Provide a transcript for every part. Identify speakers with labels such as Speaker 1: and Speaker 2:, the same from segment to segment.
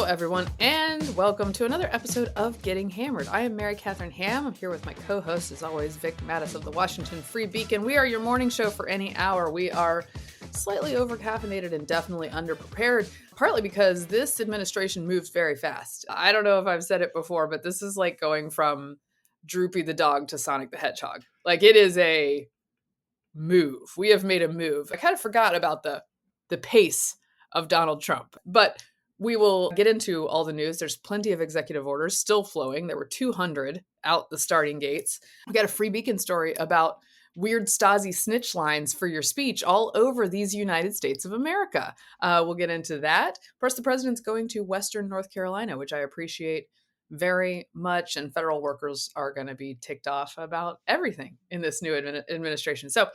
Speaker 1: everyone, and welcome to another episode of Getting Hammered. I am Mary Katharine Ham. I'm here with my co-host, as always, Vic Mattis of the Washington Free Beacon. We are your morning show for any hour. We are slightly over-caffeinated and definitely underprepared, partly because this administration moves very fast. I don't know if I've said it before, but this is like going from Droopy the dog to Sonic the Hedgehog. Like, it is a move. We have made a move. I kind of forgot about the pace of Donald Trump, but we will get into all the news. There's plenty of executive orders still flowing. There were 200 out the starting gates. We got a Free Beacon story about weird Stasi snitch lines for your speech all over these United States of America. We'll get into that. First, the president's going to Western North Carolina, which I appreciate very much. And federal workers are going to be ticked off about everything in this new administration. So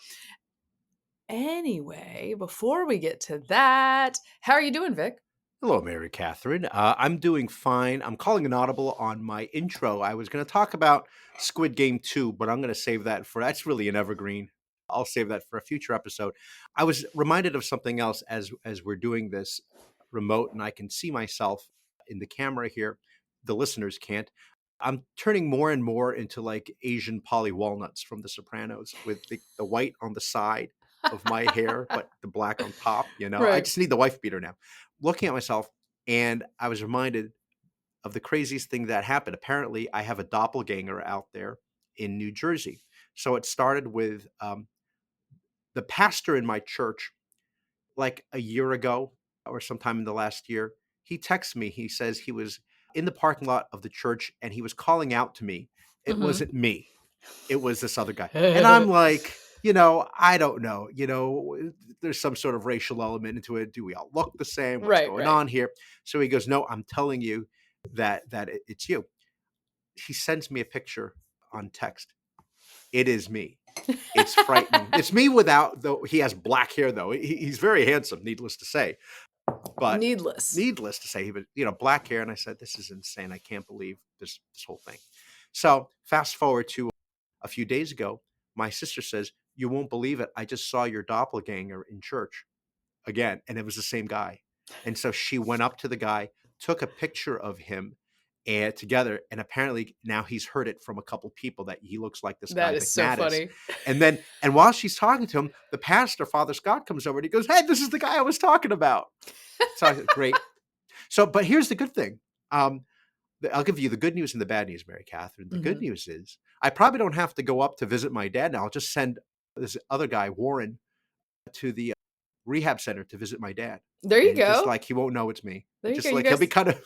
Speaker 1: anyway, before we get to that, how are you doing, Vic?
Speaker 2: Hello, Mary Catherine. I'm doing fine. I'm calling an audible on my intro. I was going to talk about Squid Game 2, but I'm going to save that that's really an evergreen. I'll save that for a future episode. I was reminded of something else as we're doing this remote, and I can see myself in the camera here. The listeners can't. I'm turning more and more into like Asian Polly Walnuts from The Sopranos with the white on the side of my hair, but the black on top,
Speaker 1: Right.
Speaker 2: I just need the wife beater now. Looking at myself, and I was reminded of the craziest thing that happened. Apparently, I have a doppelganger out there in New Jersey. So it started with the pastor in my church, like a year ago or sometime in the last year. He texts me. He says he was in the parking lot of the church and he was calling out to me. It wasn't me. It was this other guy. And I'm like, I don't know, there's some sort of racial element into it. Do we all look the same? What's going on here? So he goes, no, I'm telling you that it's you. He sends me a picture on text. It is me. It's frightening. It's me without, though he has black hair, though. He's very handsome, needless to say. But needless to say, he was, black hair. And I said, this is insane. I can't believe this whole thing. So fast forward to a few days ago, my sister says, you won't believe it. I just saw your doppelganger in church again. And it was the same guy. And so she went up to the guy, took a picture of him and together. And apparently now he's heard it from a couple people that he looks like this guy.
Speaker 1: That is so funny.
Speaker 2: And while she's talking to him, the pastor, Father Scott, comes over and he goes, hey, this is the guy I was talking about. So I said, great. So, but here's the good thing. I'll give you the good news and the bad news, Mary Catherine. The good news is I probably don't have to go up to visit my dad now. I'll just send this other guy, Warren, to the rehab center to visit my dad.
Speaker 1: There you go.
Speaker 2: Just like he won't know it's me.
Speaker 1: There
Speaker 2: just
Speaker 1: you go.
Speaker 2: like he'll be kind of,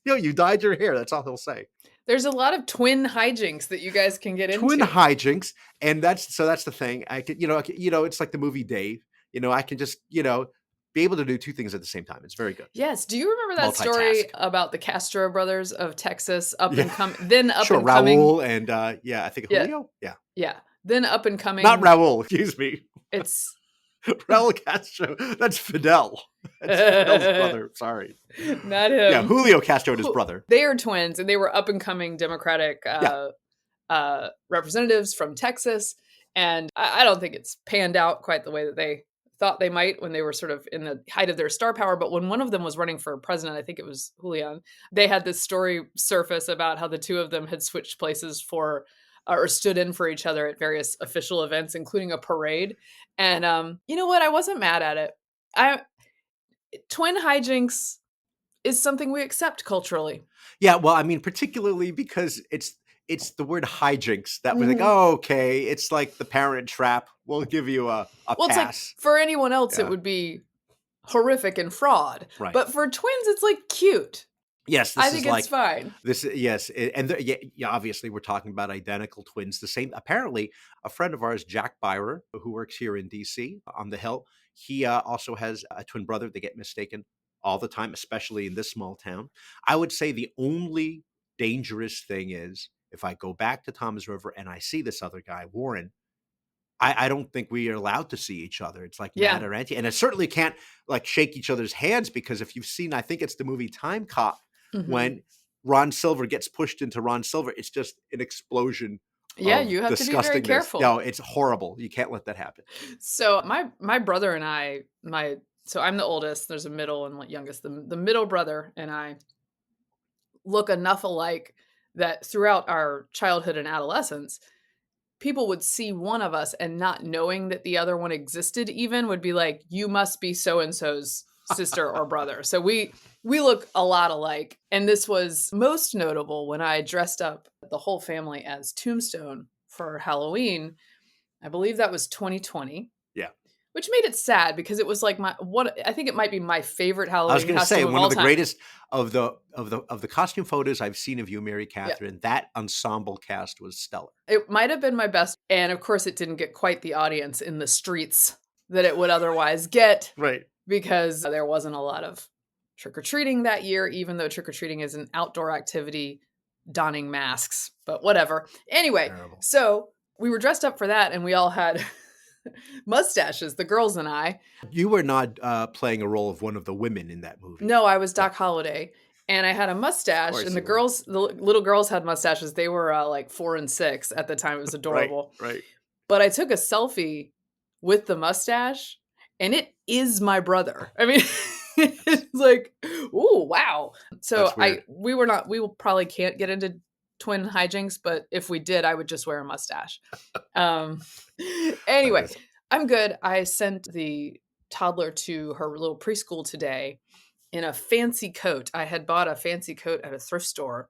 Speaker 2: you dyed your hair. That's all he'll say.
Speaker 1: There's a lot of twin hijinks that you guys can get into.
Speaker 2: Twin hijinks, and that's the thing. I could, it's like the movie Dave. I can just, be able to do two things at the same time. It's very good.
Speaker 1: Yes. Do you remember that story about the Castro brothers of Texas and coming?
Speaker 2: Sure,
Speaker 1: and coming.
Speaker 2: Raul and I think Julio.
Speaker 1: Yeah. Then up and coming.
Speaker 2: Not Raul. Excuse me.
Speaker 1: It's
Speaker 2: Raul Castro. That's Fidel. That's Fidel's brother. Sorry.
Speaker 1: Not him.
Speaker 2: Yeah, Julio Castro and his brother.
Speaker 1: They are twins, and they were up and coming Democratic representatives from Texas. And I don't think it's panned out quite the way that they thought they might when they were sort of in the height of their star power. But when one of them was running for president, I think it was Julian, they had this story surface about how the two of them had switched places or stood in for each other at various official events, including a parade. And you know what? I wasn't mad at it. Twin hijinks is something we accept culturally.
Speaker 2: Yeah, well, I mean, particularly because it's the word hijinks that was like, oh, okay, it's like the Parent Trap. We'll give you a pass.
Speaker 1: It's like for anyone else, it would be horrific and fraud.
Speaker 2: Right.
Speaker 1: But for twins, it's like cute.
Speaker 2: Yes,
Speaker 1: I think it's fine.
Speaker 2: Obviously we're talking about identical twins. The same. Apparently, a friend of ours, Jack Byrer, who works here in D.C. on the Hill, he also has a twin brother. They get mistaken all the time, especially in this small town. I would say the only dangerous thing is if I go back to Thomas River and I see this other guy, Warren, I don't think we are allowed to see each other. It's like Matt or Auntie. And I certainly can't like shake each other's hands because if you've seen, I think it's the movie Time Cop, when Ron Silver gets pushed into Ron Silver, it's just an explosion.
Speaker 1: Yeah, you have to be very careful.
Speaker 2: No, it's horrible. You can't let that happen.
Speaker 1: So my brother and I, so I'm the oldest, there's a middle and youngest. The middle brother and I look enough alike that throughout our childhood and adolescence, people would see one of us and not knowing that the other one existed even would be like, you must be so-and-so's sister or brother. So we look a lot alike. And this was most notable when I dressed up the whole family as Tombstone for Halloween. I believe that was 2020.
Speaker 2: Yeah.
Speaker 1: Which made it sad because it was like I think it might be my favorite Halloween
Speaker 2: I was going to say
Speaker 1: costume
Speaker 2: one
Speaker 1: all
Speaker 2: of the
Speaker 1: time.
Speaker 2: greatest of the costume photos I've seen of you, Mary Katharine. Yeah. That ensemble cast was stellar.
Speaker 1: It might have been my best, and of course, it didn't get quite the audience in the streets that it would otherwise get,
Speaker 2: right?
Speaker 1: Because there wasn't a lot of trick or treating that year, even though trick or treating is an outdoor activity, donning masks, but whatever. Anyway, terrible. So we were dressed up for that, and we all had mustaches, the girls and I.
Speaker 2: You were not playing a role of one of the women in that movie.
Speaker 1: No, I was Doc Holliday, and I had a mustache, and the little girls had mustaches. They were like 4 and 6 at the time. It was adorable.
Speaker 2: Right.
Speaker 1: But I took a selfie with the mustache, and it is my brother. I mean, it's like, ooh, wow. So we probably can't get into twin hijinks, but if we did, I would just wear a mustache. Anyway, I'm good. I sent the toddler to her little preschool today in a fancy coat. I had bought a fancy coat at a thrift store.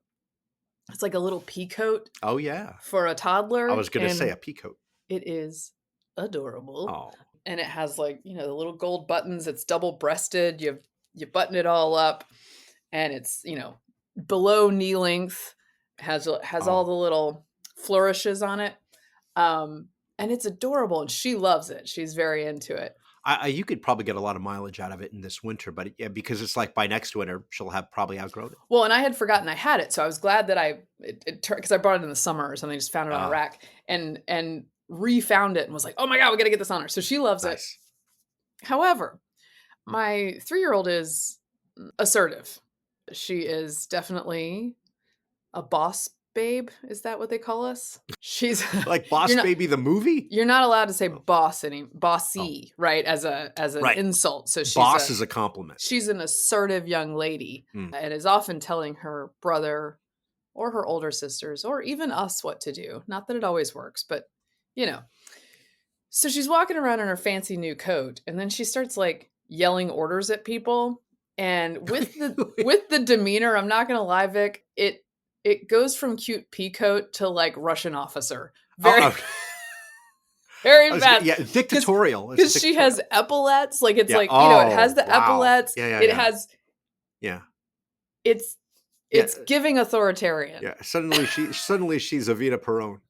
Speaker 1: It's like a little pea coat.
Speaker 2: Oh, yeah.
Speaker 1: For a toddler.
Speaker 2: I was going to say a pea coat.
Speaker 1: It is adorable.
Speaker 2: Oh.
Speaker 1: And it has like, the little gold buttons. It's double breasted. You button it all up, and it's, below knee length. Has all the little flourishes on it. And it's adorable, and she loves it. She's very into it.
Speaker 2: You could probably get a lot of mileage out of it in this winter, but because it's like by next winter, she'll have probably outgrown it.
Speaker 1: Well, and I had forgotten I had it, so I was glad that because I brought it in the summer or something, just found it on a rack and refound it and was like, oh my God, we got to get this on her. So she loves it. However, my 3-year-old is assertive. She is definitely a boss babe. Is that what they call us? She's
Speaker 2: like Boss Baby the movie.
Speaker 1: You're not allowed to say bossy, right? As an insult. So
Speaker 2: boss is a compliment.
Speaker 1: She's an assertive young lady and is often telling her brother or her older sisters or even us what to do. Not that it always works, but So she's walking around in her fancy new coat, and then she starts like yelling orders at people. And with the demeanor, I'm not gonna lie, Vic, it goes from cute peacoat to like Russian officer. Very fast.
Speaker 2: Yeah, dictatorial.
Speaker 1: Because she has eppaulettes. Like it's it has the epaulettes. It has.
Speaker 2: Yeah.
Speaker 1: It's giving authoritarian.
Speaker 2: Yeah. Suddenly she's Evita Peron.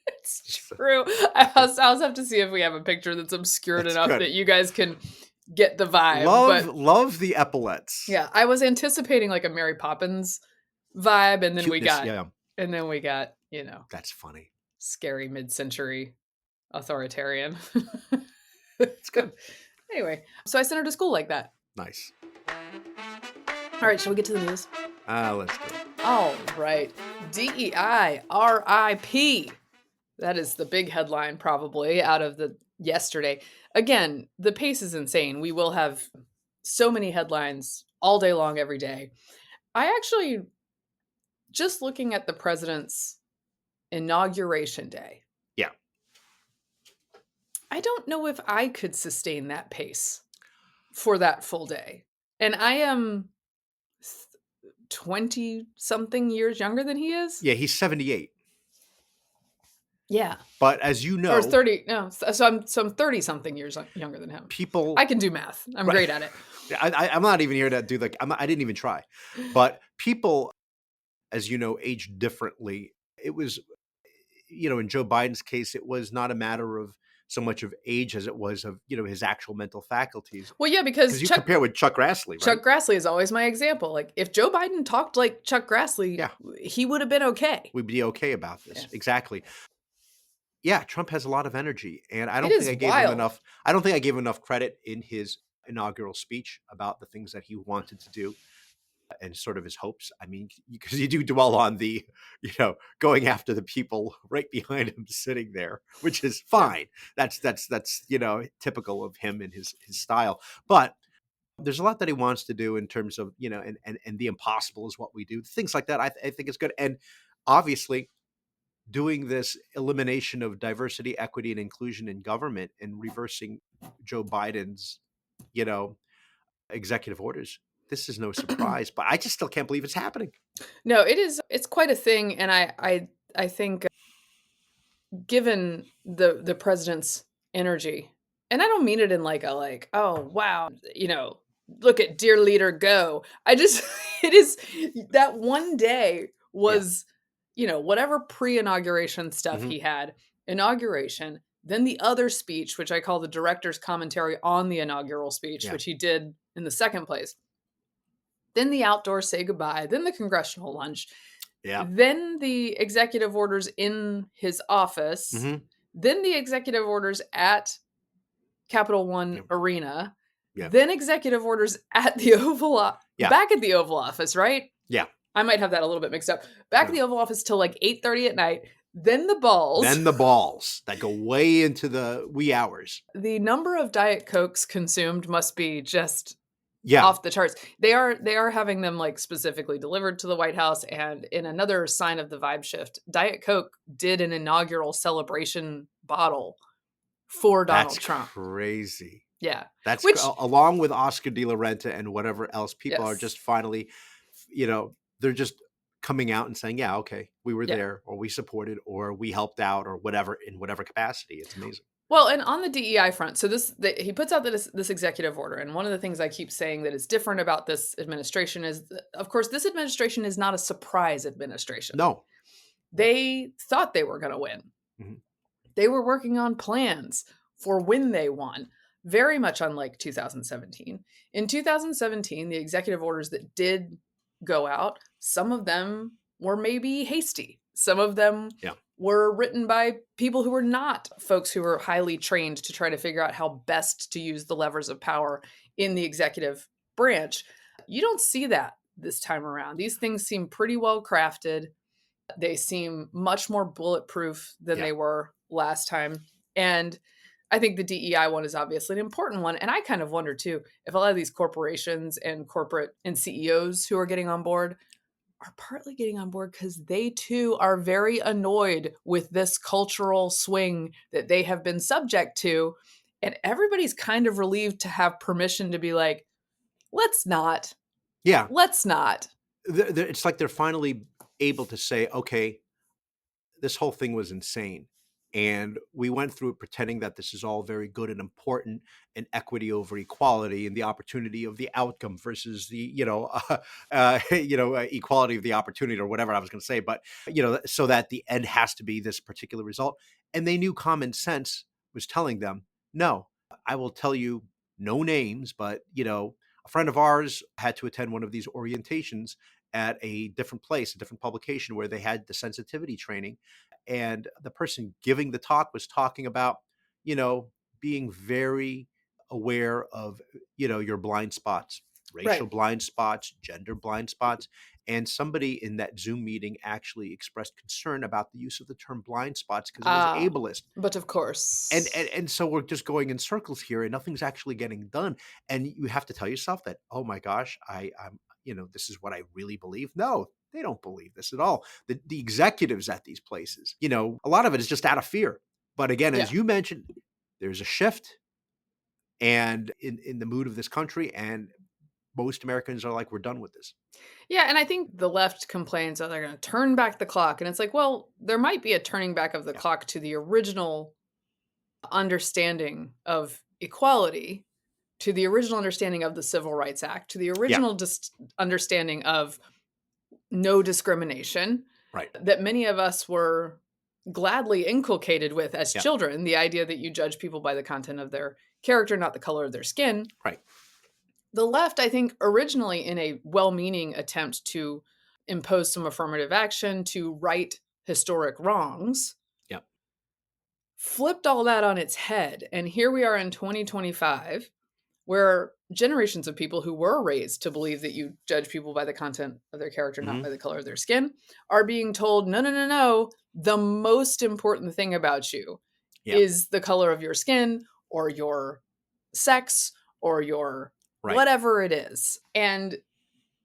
Speaker 1: It's true. I also have to see if we have a picture that's obscured enough that you guys can get the vibe.
Speaker 2: Love the epaulettes.
Speaker 1: Yeah, I was anticipating like a Mary Poppins vibe, and then we got
Speaker 2: that's funny,
Speaker 1: scary mid-century authoritarian.
Speaker 2: It's good.
Speaker 1: Anyway, so I sent her to school like that.
Speaker 2: Nice.
Speaker 1: All right, shall we get to the news?
Speaker 2: Let's do it.
Speaker 1: All right. DEI RIP. That is the big headline probably out of the yesterday. Again, the pace is insane. We will have so many headlines all day long, every day. I actually, just looking at the president's inauguration day.
Speaker 2: Yeah.
Speaker 1: I don't know if I could sustain that pace for that full day. And I am 20 something years younger than he is.
Speaker 2: Yeah, he's 78.
Speaker 1: Yeah.
Speaker 2: But as you know,
Speaker 1: or 30. No, so I'm 30 something years younger than him. I can do math. I'm great at it.
Speaker 2: I'm not even here to do I didn't even try. But people, as you know, age differently. It was, in Joe Biden's case, it was not a matter of so much of age as it was of, his actual mental faculties.
Speaker 1: Well, yeah, because
Speaker 2: you compare with Chuck Grassley, right?
Speaker 1: Chuck Grassley is always my example. Like, if Joe Biden talked like Chuck Grassley, he would have been okay.
Speaker 2: We'd be okay about this. Yeah. Exactly. Yeah, Trump has a lot of energy, and I don't think I gave him enough. I don't think I gave enough credit in his inaugural speech about the things that he wanted to do and sort of his hopes. I mean, because you do dwell on the, going after the people right behind him sitting there, which is fine. That's typical of him and his style. But There's a lot that he wants to do in terms of, and the impossible is what we do. Things like that. I think it's good. And obviously, doing this elimination of diversity, equity, and inclusion in government and reversing Joe Biden's, you know, executive orders. This is no surprise, but I just still can't believe it's happening.
Speaker 1: No, it's quite a thing, and I think given the president's energy, and I don't mean it in like a like, oh wow, look at dear leader go. I just it is that one day
Speaker 2: Yeah.
Speaker 1: was, whatever pre-inauguration stuff
Speaker 2: Hmm.
Speaker 1: he had, inauguration, then the other speech, which I call the director's commentary on the inaugural speech,
Speaker 2: Yeah.
Speaker 1: which he did in the second place, then the outdoor say goodbye, then the congressional lunch,
Speaker 2: Yeah.
Speaker 1: then the executive orders in his office,
Speaker 2: Hmm.
Speaker 1: then the executive orders at Capital One
Speaker 2: Yeah.
Speaker 1: Arena,
Speaker 2: Yeah.
Speaker 1: then executive orders at the
Speaker 2: Yeah.
Speaker 1: back at the Oval Office, right?
Speaker 2: Yeah.
Speaker 1: I might have that a little bit mixed up. Back at the Oval Office till like 8:30 at night, then the balls.
Speaker 2: Then the balls that go way into the wee hours.
Speaker 1: The number of Diet Cokes consumed must be just
Speaker 2: Yeah.
Speaker 1: off the charts. They are having them like specifically delivered to the White House, and in another sign of the vibe shift, Diet Coke did an inaugural celebration bottle for Donald
Speaker 2: That's
Speaker 1: Trump.
Speaker 2: crazy.
Speaker 1: Yeah.
Speaker 2: That's
Speaker 1: Which
Speaker 2: along with Oscar de la Renta and whatever else, people are
Speaker 1: yes.
Speaker 2: just finally, they're just coming out and saying, yeah, okay, we were
Speaker 1: Yeah.
Speaker 2: there, or we supported, or we helped out, or whatever, in whatever capacity. It's amazing.
Speaker 1: Well, and on the DEI front, so he puts out this executive order, and one of the things I keep saying that is different about this administration is, of course, this administration is not a surprise administration.
Speaker 2: No.
Speaker 1: They thought they were going to win.
Speaker 2: Mhm.
Speaker 1: They were working on plans for when they won, very much unlike 2017. In 2017, the executive orders that did go out, some of them were maybe hasty. Some of them
Speaker 2: Yeah.
Speaker 1: were written by people who were not folks who were highly trained to try to figure out how best to use the levers of power in the executive branch. You don't see that this time around. These things seem pretty well crafted. They seem much more bulletproof than
Speaker 2: Yeah.
Speaker 1: they were last time. And I think the DEI one is obviously an important one. And I kind of wonder too, if a lot of these corporations and corporate and CEOs who are getting on board are partly getting on board because they too are very annoyed with this cultural swing that they have been subject to. And everybody's kind of relieved to have permission to be like, let's not.
Speaker 2: Yeah.
Speaker 1: Let's not.
Speaker 2: It's like they're finally able to say, okay, this whole thing was insane. And we went through it pretending that this is all very good and important, and equity over equality, and the opportunity of the outcome versus the, equality of the opportunity, or whatever I was going to say. But, so that the end has to be this particular result. And they knew common sense was telling them, no, I will tell you no names, but, a friend of ours had to attend one of these orientations at a different place, a different publication, where they had the sensitivity training. And the person giving the talk was talking about, being very aware of, your blind spots, racial
Speaker 1: Right.
Speaker 2: blind spots, gender blind spots. And somebody in that Zoom meeting actually expressed concern about the use of the term blind spots because it was ableist.
Speaker 1: But of course.
Speaker 2: And so we're just going in circles here, and nothing's actually getting done. And you have to tell yourself that, oh my gosh, I'm this is what I really believe. No, they don't believe this at all. The executives at these places, a lot of it is just out of fear. But again, as
Speaker 1: Yeah.
Speaker 2: you mentioned, there's a shift and in the mood of this country, and most Americans are like, we're done with this.
Speaker 1: Yeah, and I think the left complains that they're going to turn back the clock. And it's like, well, there might be a turning back of the
Speaker 2: Yeah.
Speaker 1: clock to the original understanding of equality, to the original understanding of the Civil Rights Act, to the original understanding of no discrimination,
Speaker 2: Right.
Speaker 1: that many of us were gladly inculcated with as
Speaker 2: Yeah.
Speaker 1: children, the idea that you judge people by the content of their character, not the color of their skin.
Speaker 2: Right.
Speaker 1: The left, I think, originally in a well-meaning attempt to impose some affirmative action, to right historic wrongs,
Speaker 2: Yep.
Speaker 1: flipped all that on its head. And here we are in 2025, where generations of people who were raised to believe that you judge people by the content of their character, not by the color of their skin, are being told, no, no, no, no. The most important thing about you
Speaker 2: Yep.
Speaker 1: is the color of your skin, or your sex, or your
Speaker 2: Right.
Speaker 1: whatever it is. And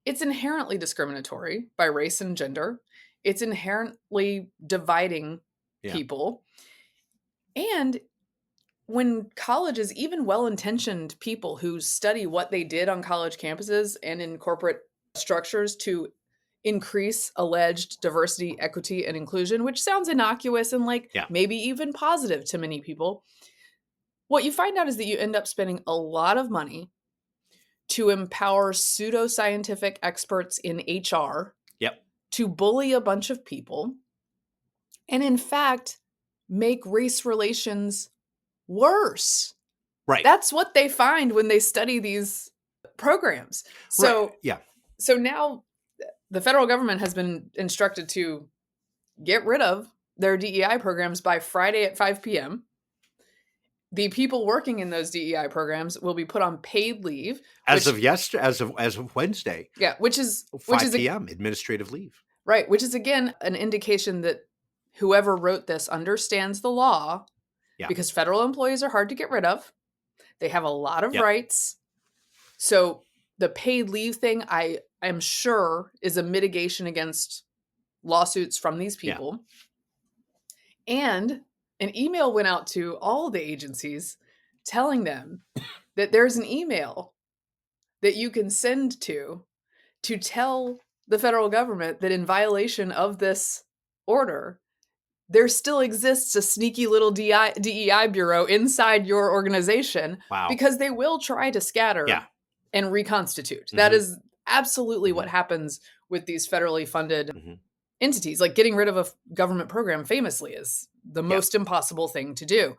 Speaker 1: it's inherently discriminatory by race and gender. It's inherently dividing
Speaker 2: Yeah.
Speaker 1: people. And when colleges, even well intentioned people who study what they did on college campuses and in corporate structures to increase alleged diversity, equity, and inclusion, which sounds innocuous and like
Speaker 2: Yeah.
Speaker 1: maybe even positive to many people, what you find out is that you end up spending a lot of money to empower pseudoscientific experts in HR
Speaker 2: Yep.
Speaker 1: to bully a bunch of people and, in fact, make race relations worse.
Speaker 2: Right.
Speaker 1: That's what they find when they study these programs.
Speaker 2: Right.
Speaker 1: So,
Speaker 2: Yeah.
Speaker 1: so now the federal government has been instructed to get rid of their DEI programs by Friday at 5 p.m. The people working in those DEI programs will be put on paid leave,
Speaker 2: As
Speaker 1: which
Speaker 2: of yesterday, as of Wednesday,
Speaker 1: yeah, which is
Speaker 2: 5 p.m. administrative leave.
Speaker 1: right, which is again an indication that whoever wrote this understands the law
Speaker 2: Yeah.
Speaker 1: because federal employees are hard to get rid of. They have a lot of
Speaker 2: Yep.
Speaker 1: rights. So the paid leave thing, I am sure, is a mitigation against lawsuits from these people. And an email went out to all the agencies telling them that there's an email that you can send to tell the federal government that in violation of this order, there still exists a sneaky little DEI bureau inside your organization.
Speaker 2: Wow.
Speaker 1: Because they will try to scatter
Speaker 2: Yeah.
Speaker 1: and reconstitute.
Speaker 2: Mm-hmm.
Speaker 1: That is absolutely
Speaker 2: Mm-hmm.
Speaker 1: what happens with these federally funded
Speaker 2: Mm-hmm.
Speaker 1: entities. Like getting rid of a government program famously is the most impossible thing to do.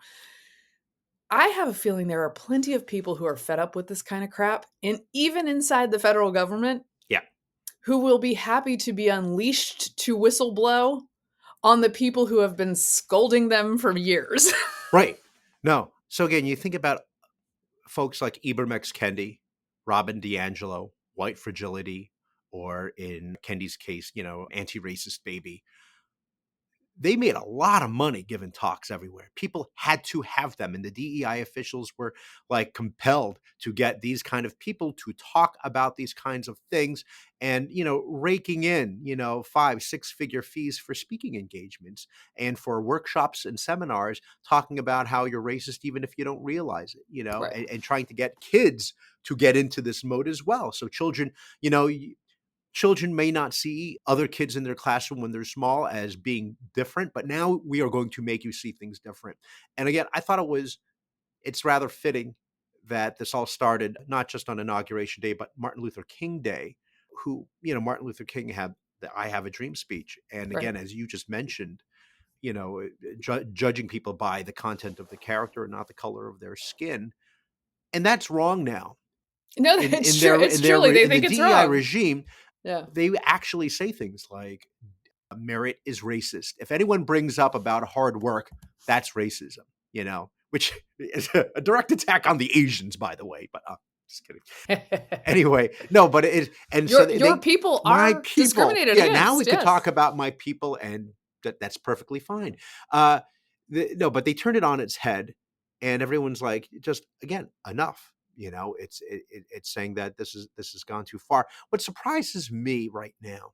Speaker 1: I have a feeling there are plenty of people who are fed up with this kind of crap, and even inside the federal government, who will be happy to be unleashed to whistleblow on the people who have been scolding them for years.
Speaker 2: Right. No. So again, you think about folks like Ibram X. Kendi, Robin DiAngelo, White Fragility, or in Kendi's case, Anti-Racist Baby. They made a lot of money giving talks everywhere. People had to have them, and the DEI officials were like compelled to get these kind of people to talk about these kinds of things, and raking in 5-6 figure fees for speaking engagements and for workshops and seminars talking about how you're racist even if you don't realize it,
Speaker 1: Right.
Speaker 2: and trying to get kids to get into this mode as well. So children may not see other kids in their classroom when they're small as being different, but now we are going to make you see things different. And again, I thought it's rather fitting that this all started not just on Inauguration Day, but Martin Luther King Day, who, Martin Luther King had the I Have a Dream speech. And again, as you just mentioned, judging people by the content of the character and not the color of their skin. And that's wrong now.
Speaker 1: No, it's true. It's truly, they think
Speaker 2: the
Speaker 1: it's
Speaker 2: DEI
Speaker 1: wrong.
Speaker 2: regime,
Speaker 1: Yeah.
Speaker 2: they actually say things like merit is racist. If anyone brings up about hard work, that's racism, which is a direct attack on the Asians, by the way, but just kidding. Anyway, no, but it is. And
Speaker 1: your people are discriminated against.
Speaker 2: Now we could talk about my people, and that's perfectly fine. No, but they turn it on its head, and everyone's like, just again, enough. It's saying that this has gone too far. What surprises me right now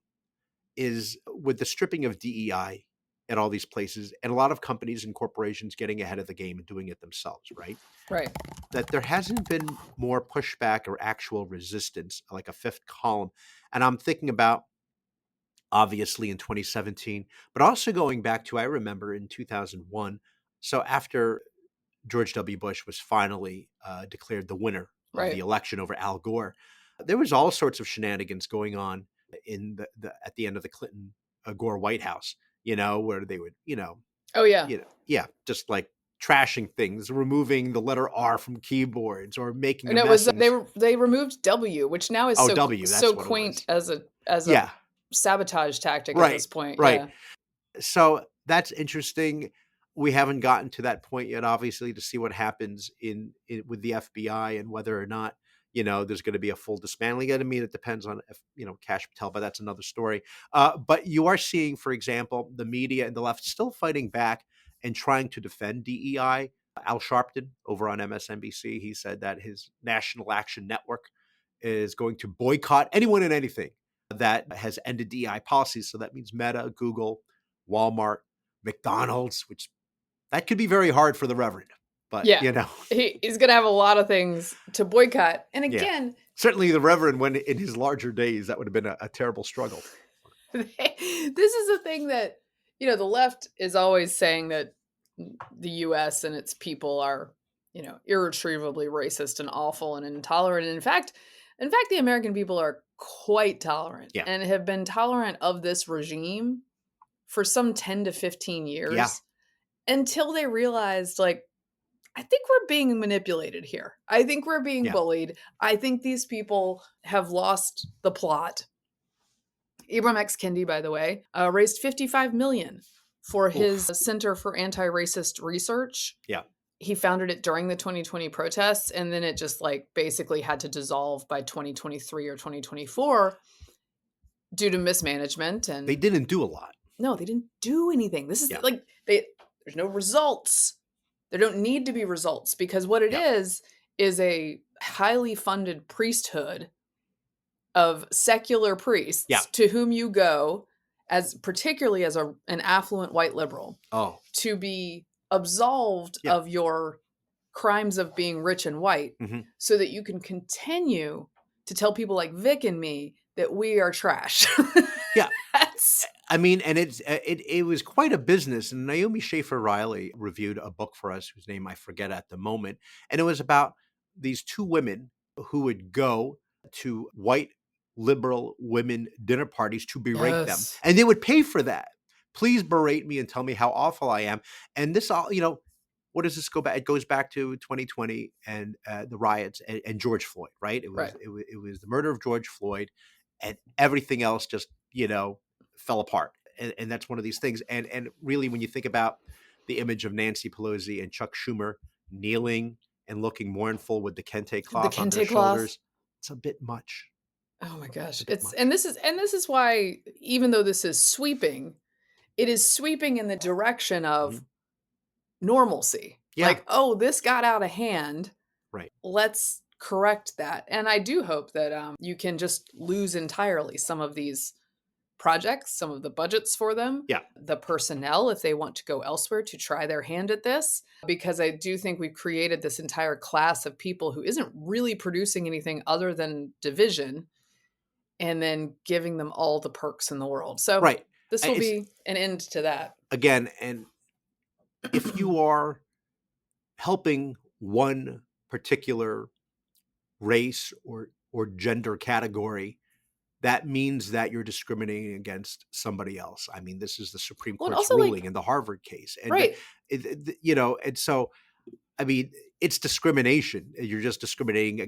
Speaker 2: is with the stripping of DEI at all these places, and a lot of companies and corporations getting ahead of the game and doing it themselves, right?
Speaker 1: Right.
Speaker 2: That there hasn't been more pushback or actual resistance, like a fifth column. And I'm thinking about, obviously, in 2017, but also going back to, I remember in 2001. So after George W. Bush was finally declared the winner of the election over Al Gore, there was all sorts of shenanigans going on in at the end of the Clinton Gore White House, where they would,
Speaker 1: oh yeah,
Speaker 2: just like trashing things, removing the letter R from keyboards or making.
Speaker 1: And it was they removed W, which now is so quaint as a sabotage tactic at this point.
Speaker 2: Right.
Speaker 1: Yeah.
Speaker 2: So that's interesting. We haven't gotten to that point yet, obviously, to see what happens in with the FBI and whether or not, there's going to be a full dismantling. I mean, it depends on if, Kash Patel, but that's another story. But you are seeing, for example, the media and the left still fighting back and trying to defend DEI. Al Sharpton over on MSNBC, he said that his National Action Network is going to boycott anyone and anything that has ended DEI policies. So that means Meta, Google, Walmart, McDonald's, which that could be very hard for the Reverend. But,
Speaker 1: Yeah. He's going to have a lot of things to boycott. And again,
Speaker 2: certainly the Reverend, when in his larger days, that would have been a terrible struggle.
Speaker 1: This is the thing that, the left is always saying that the US and its people are, irretrievably racist and awful and intolerant. And in fact, the American people are quite tolerant and have been tolerant of this regime for some 10 to 15 years until they realized, like, I think we're being manipulated here. I think we're being bullied. I think these people have lost the plot. Ibram X. Kendi, by the way, raised $55 million for his Center for Anti-Racist Research.
Speaker 2: Yeah.
Speaker 1: He founded it during the 2020 protests, and then it just basically had to dissolve by 2023 or 2024 due to mismanagement. And
Speaker 2: they didn't do a lot.
Speaker 1: No, they didn't do anything. This is there's no results. There don't need to be results, because what it is a highly funded priesthood of secular priests to whom you go particularly as an affluent white liberal to be absolved of your crimes of being rich and white, so that you can continue to tell people like Vic and me that we are trash.
Speaker 2: I mean, and it was quite a business. And Naomi Schaefer Riley reviewed a book for us whose name I forget at the moment. And it was about these two women who would go to white liberal women dinner parties to berate them. And they would pay for that. Please berate me and tell me how awful I am. And this all, what does this go back? It goes back to 2020 and the riots and George Floyd, right? It was the murder of George Floyd, and everything else just, fell apart. And that's one of these things. And really, when you think about the image of Nancy Pelosi and Chuck Schumer kneeling and looking mournful with the kente cloth on their shoulders, it's a bit much.
Speaker 1: Oh my gosh. And this is why, even though this is sweeping, it is sweeping in the direction of normalcy. Like, this got out of hand.
Speaker 2: Right.
Speaker 1: Let's correct that. And I do hope that you can just lose entirely some of these projects, some of the budgets for them, the personnel, if they want to go elsewhere to try their hand at this, because I do think we've created this entire class of people who isn't really producing anything other than division, and then giving them all the perks in the world. So this will be an end to that.
Speaker 2: Again, and if you are helping one particular race or gender category, that means that you're discriminating against somebody else. I mean, this is the Supreme Court's ruling in the Harvard case. And, and so, I mean, it's discrimination. You're just discriminating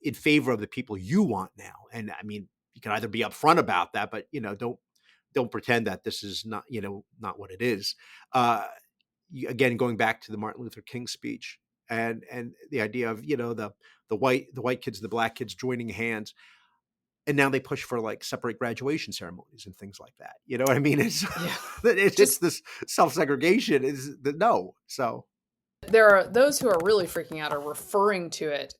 Speaker 2: in favor of the people you want now. And I mean, you can either be upfront about that, but, don't pretend that this is not, not what it is. Again, going back to the Martin Luther King speech and the idea of, the white kids, the black kids joining hands. And now they push for separate graduation ceremonies and things like that. You know what I mean? It's just this self-segregation is the no. So
Speaker 1: there are those who are really freaking out, are referring to it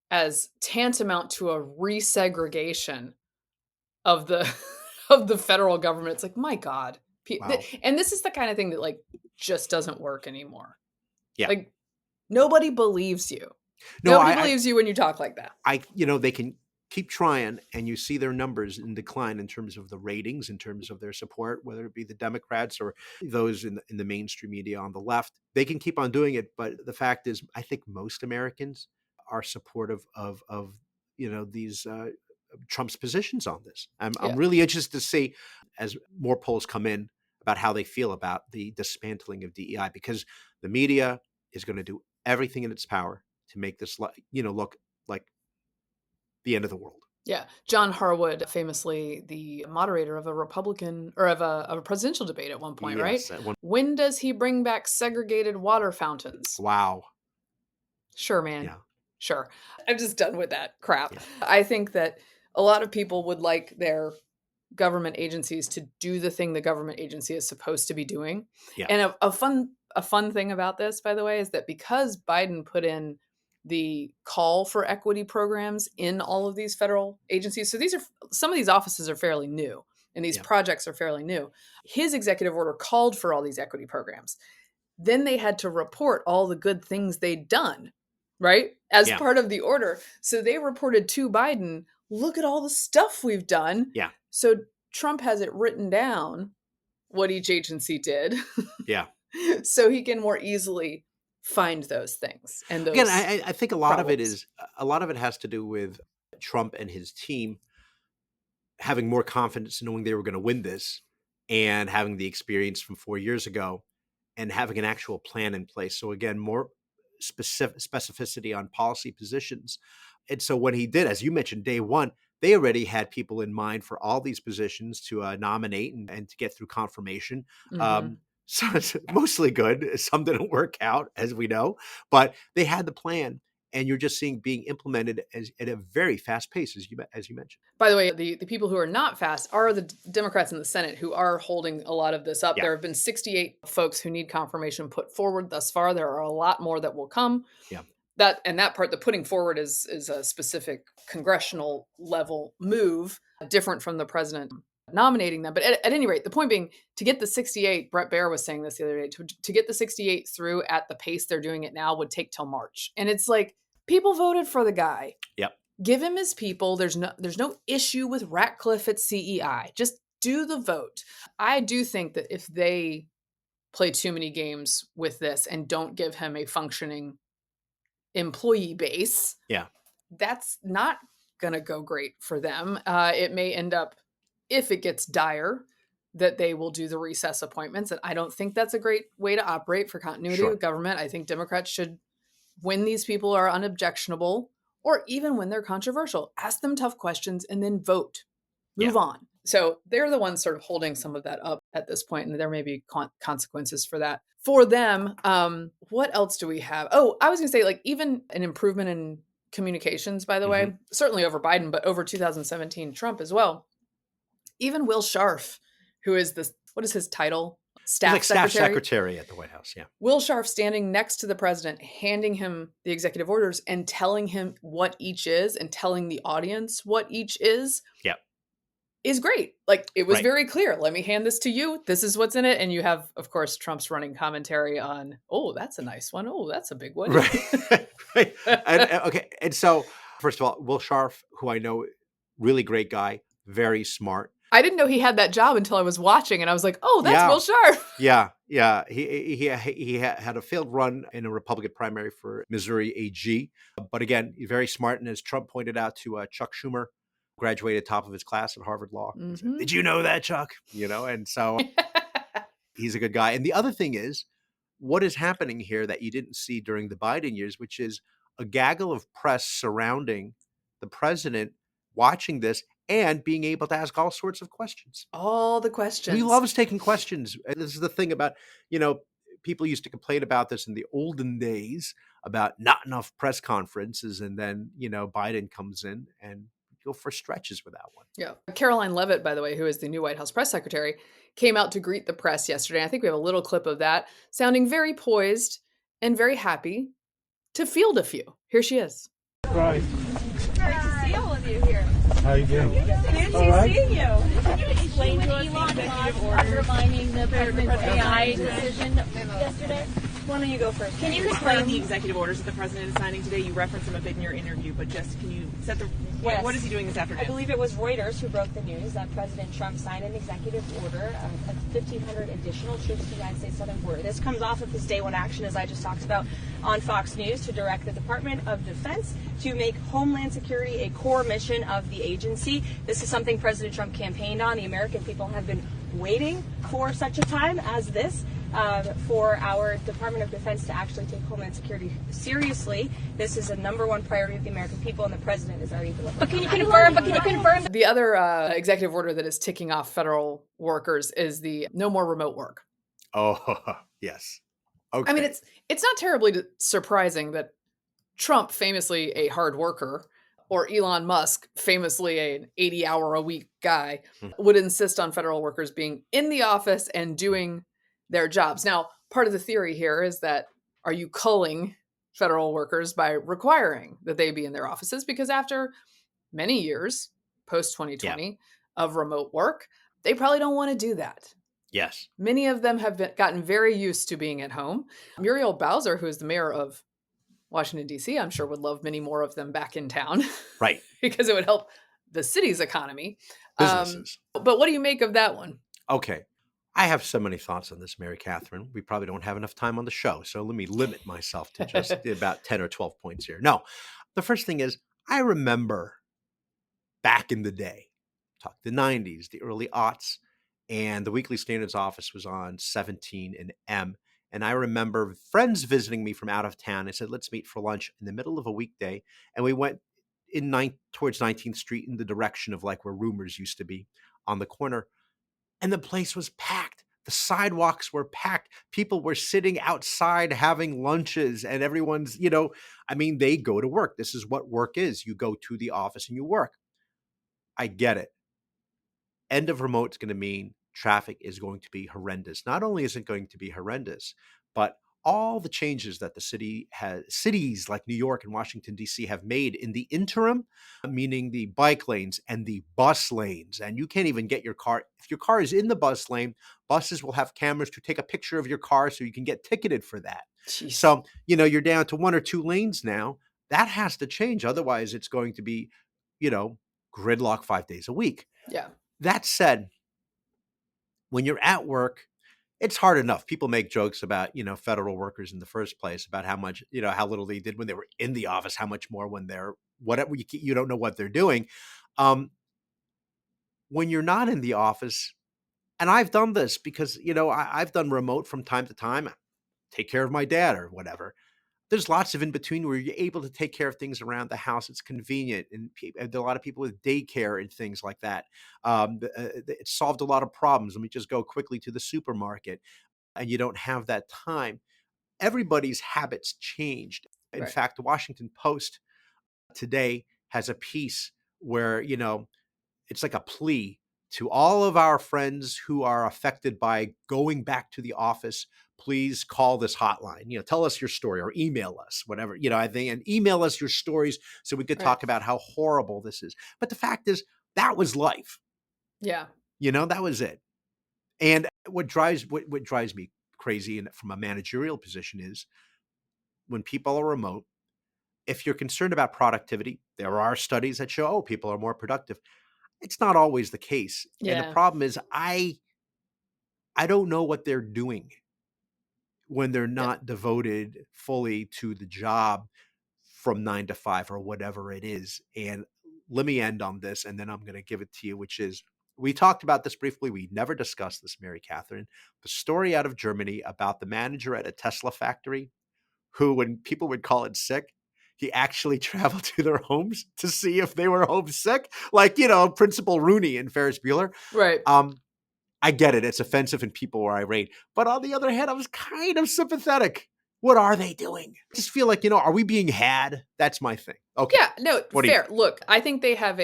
Speaker 1: as tantamount to a resegregation of the of the federal government. It's like, my God. And this is the kind of thing that just doesn't work anymore.
Speaker 2: Yeah.
Speaker 1: Nobody believes you. Nobody believes you when you talk like that.
Speaker 2: They can keep trying, and you see their numbers in decline in terms of the ratings, in terms of their support, whether it be the Democrats or those in the mainstream media on the left. They can keep on doing it, but the fact is, I think most Americans are supportive of these Trump's positions on this. I'm really interested to see, as more polls come in, about how they feel about the dismantling of DEI, because the media is going to do everything in its power to make this look like the end of the world.
Speaker 1: Yeah. John Harwood, famously the moderator of a Republican or of a presidential debate at one point, right? When does he bring back segregated water fountains?
Speaker 2: Wow.
Speaker 1: Sure, man.
Speaker 2: Yeah.
Speaker 1: Sure. I'm just done with that crap. Yeah. I think that a lot of people would like their government agencies to do the thing the government agency is supposed to be doing.
Speaker 2: Yeah.
Speaker 1: And a fun thing about this, by the way, is that because Biden put in the call for equity programs in all of these federal agencies. So some of these offices are fairly new and these
Speaker 2: Yeah.
Speaker 1: projects are fairly new. His executive order called for all these equity programs. Then they had to report all the good things they'd done, right? As
Speaker 2: Yeah.
Speaker 1: part of the order. So they reported to Biden, look at all the stuff we've done.
Speaker 2: Yeah.
Speaker 1: So Trump has it written down what each agency did.
Speaker 2: Yeah.
Speaker 1: So he can more easily find those things and
Speaker 2: Again,
Speaker 1: those
Speaker 2: I think a lot of it has to do with Trump and his team having more confidence in knowing they were going to win this and having the experience from 4 years ago and having an actual plan in place. So again, more specificity on policy positions. And so when he did, as you mentioned, day one, they already had people in mind for all these positions to nominate and to get through confirmation.
Speaker 1: Mhm.
Speaker 2: So it's mostly good. Some didn't work out, as we know, but they had the plan, and you're just seeing being implemented at a very fast pace, as you mentioned.
Speaker 1: By the way, the people who are not fast are the Democrats in the Senate who are holding a lot of this up.
Speaker 2: Yeah.
Speaker 1: There have been 68 folks who need confirmation put forward thus far. There are a lot more that will come.
Speaker 2: Yeah.
Speaker 1: That part, the putting forward is a specific congressional level move, different from the president nominating them. But at any rate, the point being, to get the 68, Brett Baer was saying this the other day, to get the 68 through at the pace they're doing it now would take till March. And it's like, people voted for the guy.
Speaker 2: Yep.
Speaker 1: Give him his people. There's no issue with Ratcliffe at CEI. Just do the vote. I do think that if they play too many games with this and don't give him a functioning employee base,
Speaker 2: Yeah.
Speaker 1: that's not going to go great for them. It may end up, if it gets dire, that they will do the recess appointments. And I don't think that's a great way to operate for continuity
Speaker 2: Sure.
Speaker 1: of government. I think Democrats should, when these people are unobjectionable, or even when they're controversial, ask them tough questions and then vote. Move on. So they're the ones sort of holding some of that up at this point, and there may be consequences for that. For them, what else do we have? Oh, I was going to say, like, even an improvement in communications, by the way, certainly over Biden, but over 2017 Trump as well. Even Will Scharf, who is this, what is his title?
Speaker 2: Staff secretary at the White House. Yeah.
Speaker 1: Will Scharf standing next to the president, handing him the executive orders and telling him what each is and telling the audience what each is.
Speaker 2: Yeah.
Speaker 1: Is great. Like, it was
Speaker 2: Right.
Speaker 1: very clear. Let me hand this to you. This is what's in it. And you have, of course, Trump's running commentary on, oh, that's a nice one. Oh, that's a big one.
Speaker 2: Right. Right. Okay. And so, first of all, Will Scharf, who I know, really great guy, very smart.
Speaker 1: I didn't know he had that job until I was watching, and I was like, oh, that's
Speaker 2: Yeah.
Speaker 1: Will Scharf.
Speaker 2: Yeah. Yeah. He had a failed run in a Republican primary for Missouri AG. But again, he's very smart. And as Trump pointed out to Chuck Schumer, graduated top of his class at Harvard Law. He said, did you know that, Chuck? And so he's a good guy. And the other thing is, what is happening here that you didn't see during the Biden years, which is a gaggle of press surrounding the president, watching this and being able to ask all sorts of questions.
Speaker 1: All the questions.
Speaker 2: He loves taking questions. And this is the thing about, people used to complain about this in the olden days about not enough press conferences. And then, Biden comes in and go for stretches with that one.
Speaker 1: Yeah. Caroline Leavitt, by the way, who is the new White House press secretary, came out to greet the press yesterday. I think we have a little clip of that, sounding very poised and very happy to field a few. Here she is.
Speaker 3: Right.
Speaker 4: Great to see all of you here.
Speaker 3: How you doing?
Speaker 4: Fancy seeing you.
Speaker 3: Can
Speaker 4: you explain to us the executive order
Speaker 5: undermining the president's AI decision yesterday?
Speaker 4: Why don't you go first?
Speaker 5: Can you explain the executive orders that the president is signing today? You referenced them a bit in your interview, but just can you set the...
Speaker 4: Yes.
Speaker 5: What is he doing this afternoon?
Speaker 4: I believe it was Reuters who broke the news that President Trump signed an executive order of 1,500 additional troops to the United States southern border. This comes off of his day one action, as I just talked about on Fox News, to direct the Department of Defense to make Homeland Security a core mission of the agency. This is something President Trump campaigned on. The American people have been waiting for such a time as this. For our Department of Defense to actually take Homeland Security seriously. This is a number one priority of the American people, and the president is already delivering.
Speaker 5: But can you confirm?
Speaker 1: The other executive order that is ticking off federal workers is the no more remote work.
Speaker 2: Oh, yes. Okay.
Speaker 1: I mean, it's not terribly surprising that Trump, famously a hard worker, or Elon Musk, famously an 80-hour-a-week guy, would insist on federal workers being in the office and doing their jobs. Now, part of the theory here is that, are you culling federal workers by requiring that they be in their offices, because after many years post
Speaker 2: Yeah.
Speaker 1: 2020 of remote work, they probably don't want to do that.
Speaker 2: Yes.
Speaker 1: Many of them have gotten very used to being at home. Muriel Bowser, who is the mayor of Washington, D.C., I'm sure would love many more of them back in town
Speaker 2: Right.
Speaker 1: because it would help the city's economy.
Speaker 2: Businesses.
Speaker 1: But what do you make of that one?
Speaker 2: Okay. I have so many thoughts on this, Mary Catherine. We probably don't have enough time on the show, so let me limit myself to just about 10 or 12 points here. No, the first thing is I remember back in the day, talk the 90s, the early aughts, and the Weekly Standards office was on 17 and M. And I remember friends visiting me from out of town. I said, let's meet for lunch in the middle of a weekday. And we went towards 19th Street in the direction of like where Rumors used to be on the corner. And the place was packed. The sidewalks were packed. People were sitting outside having lunches, and everyone's, they go to work. This is what work is. You go to the office and you work. I get it. End of remote is going to mean traffic is going to be horrendous. Not only is it going to be horrendous, but all the changes that cities like New York and Washington, D.C. have made in the interim, meaning the bike lanes and the bus lanes. And you can't even get your car. If your car is in the bus lane, buses will have cameras to take a picture of your car so you can get ticketed for that.
Speaker 1: Jeez.
Speaker 2: So, you're down to 1 or 2 lanes now. That has to change. Otherwise, it's going to be, gridlock 5 days a week.
Speaker 1: Yeah.
Speaker 2: That said, when you're at work, it's hard enough. People make jokes about, federal workers in the first place, about how much, how little they did when they were in the office, how much more when they're whatever, you don't know what they're doing. When you're not in the office, and I've done this because, I've done remote from time to time, take care of my dad or whatever. There's lots of in between where you're able to take care of things around the house. It's convenient. And there are a lot of people with daycare and things like that. It solved a lot of problems. Let me just go quickly to the supermarket, and you don't have that time. Everybody's habits changed. In
Speaker 1: Right.
Speaker 2: fact, the Washington Post today has a piece where, it's like a plea to all of our friends who are affected by going back to the office. Please call this hotline. Tell us your story or email us, whatever. I think, and email us your stories so we could
Speaker 1: Right.
Speaker 2: talk about how horrible this is. But the fact is, that was life.
Speaker 1: Yeah.
Speaker 2: That was it. And what drives me crazy, and from a managerial position, is when people are remote. If you're concerned about productivity, there are studies that show, people are more productive. It's not always the case. And the
Speaker 1: Yeah.
Speaker 2: problem is I don't know what they're doing when they're not devoted fully to the job from 9 to 5 or whatever it is. And let me end on this, and then I'm going to give it to you, which is, we talked about this briefly. We never discussed this, Mary Catherine. The story out of Germany about the manager at a Tesla factory who, when people would call it sick, he actually traveled to their homes to see if they were homesick, like, Principal Rooney in Ferris Bueller.
Speaker 1: Right.
Speaker 2: I get it. It's offensive and people were irate. But on the other hand, I was kind of sympathetic. What are they doing? I just feel like, are we being had? That's my thing. Okay.
Speaker 1: Yeah, no,
Speaker 2: What do you
Speaker 1: fair.
Speaker 2: think?
Speaker 1: Look, I think they have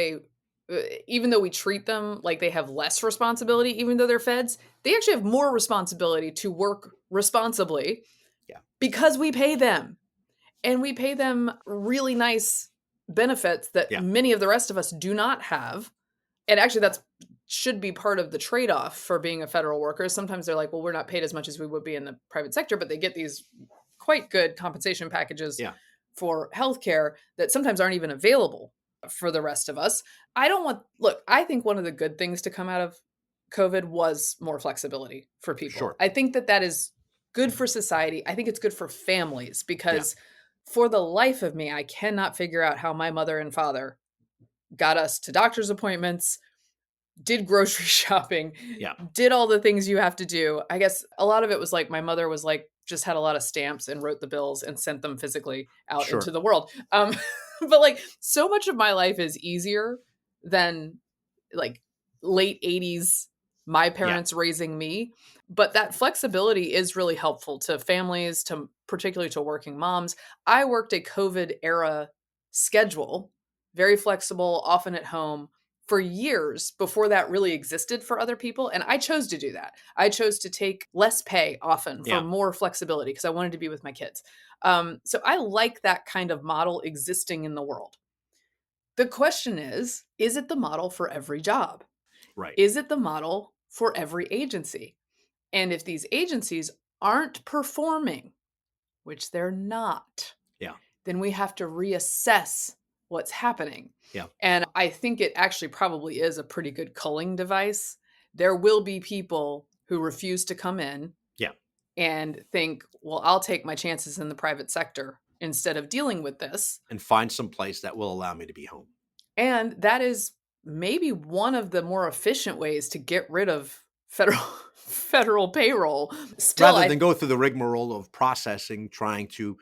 Speaker 1: even though we treat them like they have less responsibility, even though they're feds, they actually have more responsibility to work responsibly.
Speaker 2: Yeah.
Speaker 1: Because we pay them. And we pay them really nice benefits that
Speaker 2: Yeah.
Speaker 1: many of the rest of us do not have. And actually, that should be part of the trade-off for being a federal worker. Sometimes they're like, well, we're not paid as much as we would be in the private sector, but they get these quite good compensation packages for healthcare that sometimes aren't even available for the rest of us. I think one of the good things to come out of COVID was more flexibility for people.
Speaker 2: Sure.
Speaker 1: I think that is good for society. I think it's good for families because for the life of me, I cannot figure out how my mother and father got us to doctor's appointments, did grocery shopping, did all the things you have to do. I guess a lot of it was like my mother was like, just had a lot of stamps and wrote the bills and sent them physically out into the world. But like so much of my life is easier than like late 80s, my parents raising me. But that flexibility is really helpful to families, to particularly to working moms. I worked a COVID era schedule, very flexible, often at home for years before that really existed for other people. And I chose to do that. I chose to take less pay often for
Speaker 2: Yeah.
Speaker 1: more flexibility because I wanted to be with my kids. So I like that kind of model existing in the world. The question is it the model for every job?
Speaker 2: Right.
Speaker 1: Is it the model for every agency? And if these agencies aren't performing, which they're not,
Speaker 2: Yeah.
Speaker 1: then we have to reassess what's happening.
Speaker 2: Yeah.
Speaker 1: And I think it actually probably is a pretty good culling device. There will be people who refuse to come in
Speaker 2: Yeah.
Speaker 1: and think, well, I'll take my chances in the private sector instead of dealing with this.
Speaker 2: And find some place that will allow me to be home.
Speaker 1: And that is maybe one of the more efficient ways to get rid of federal payroll. Still,
Speaker 2: Rather than go through the rigmarole of processing, trying to,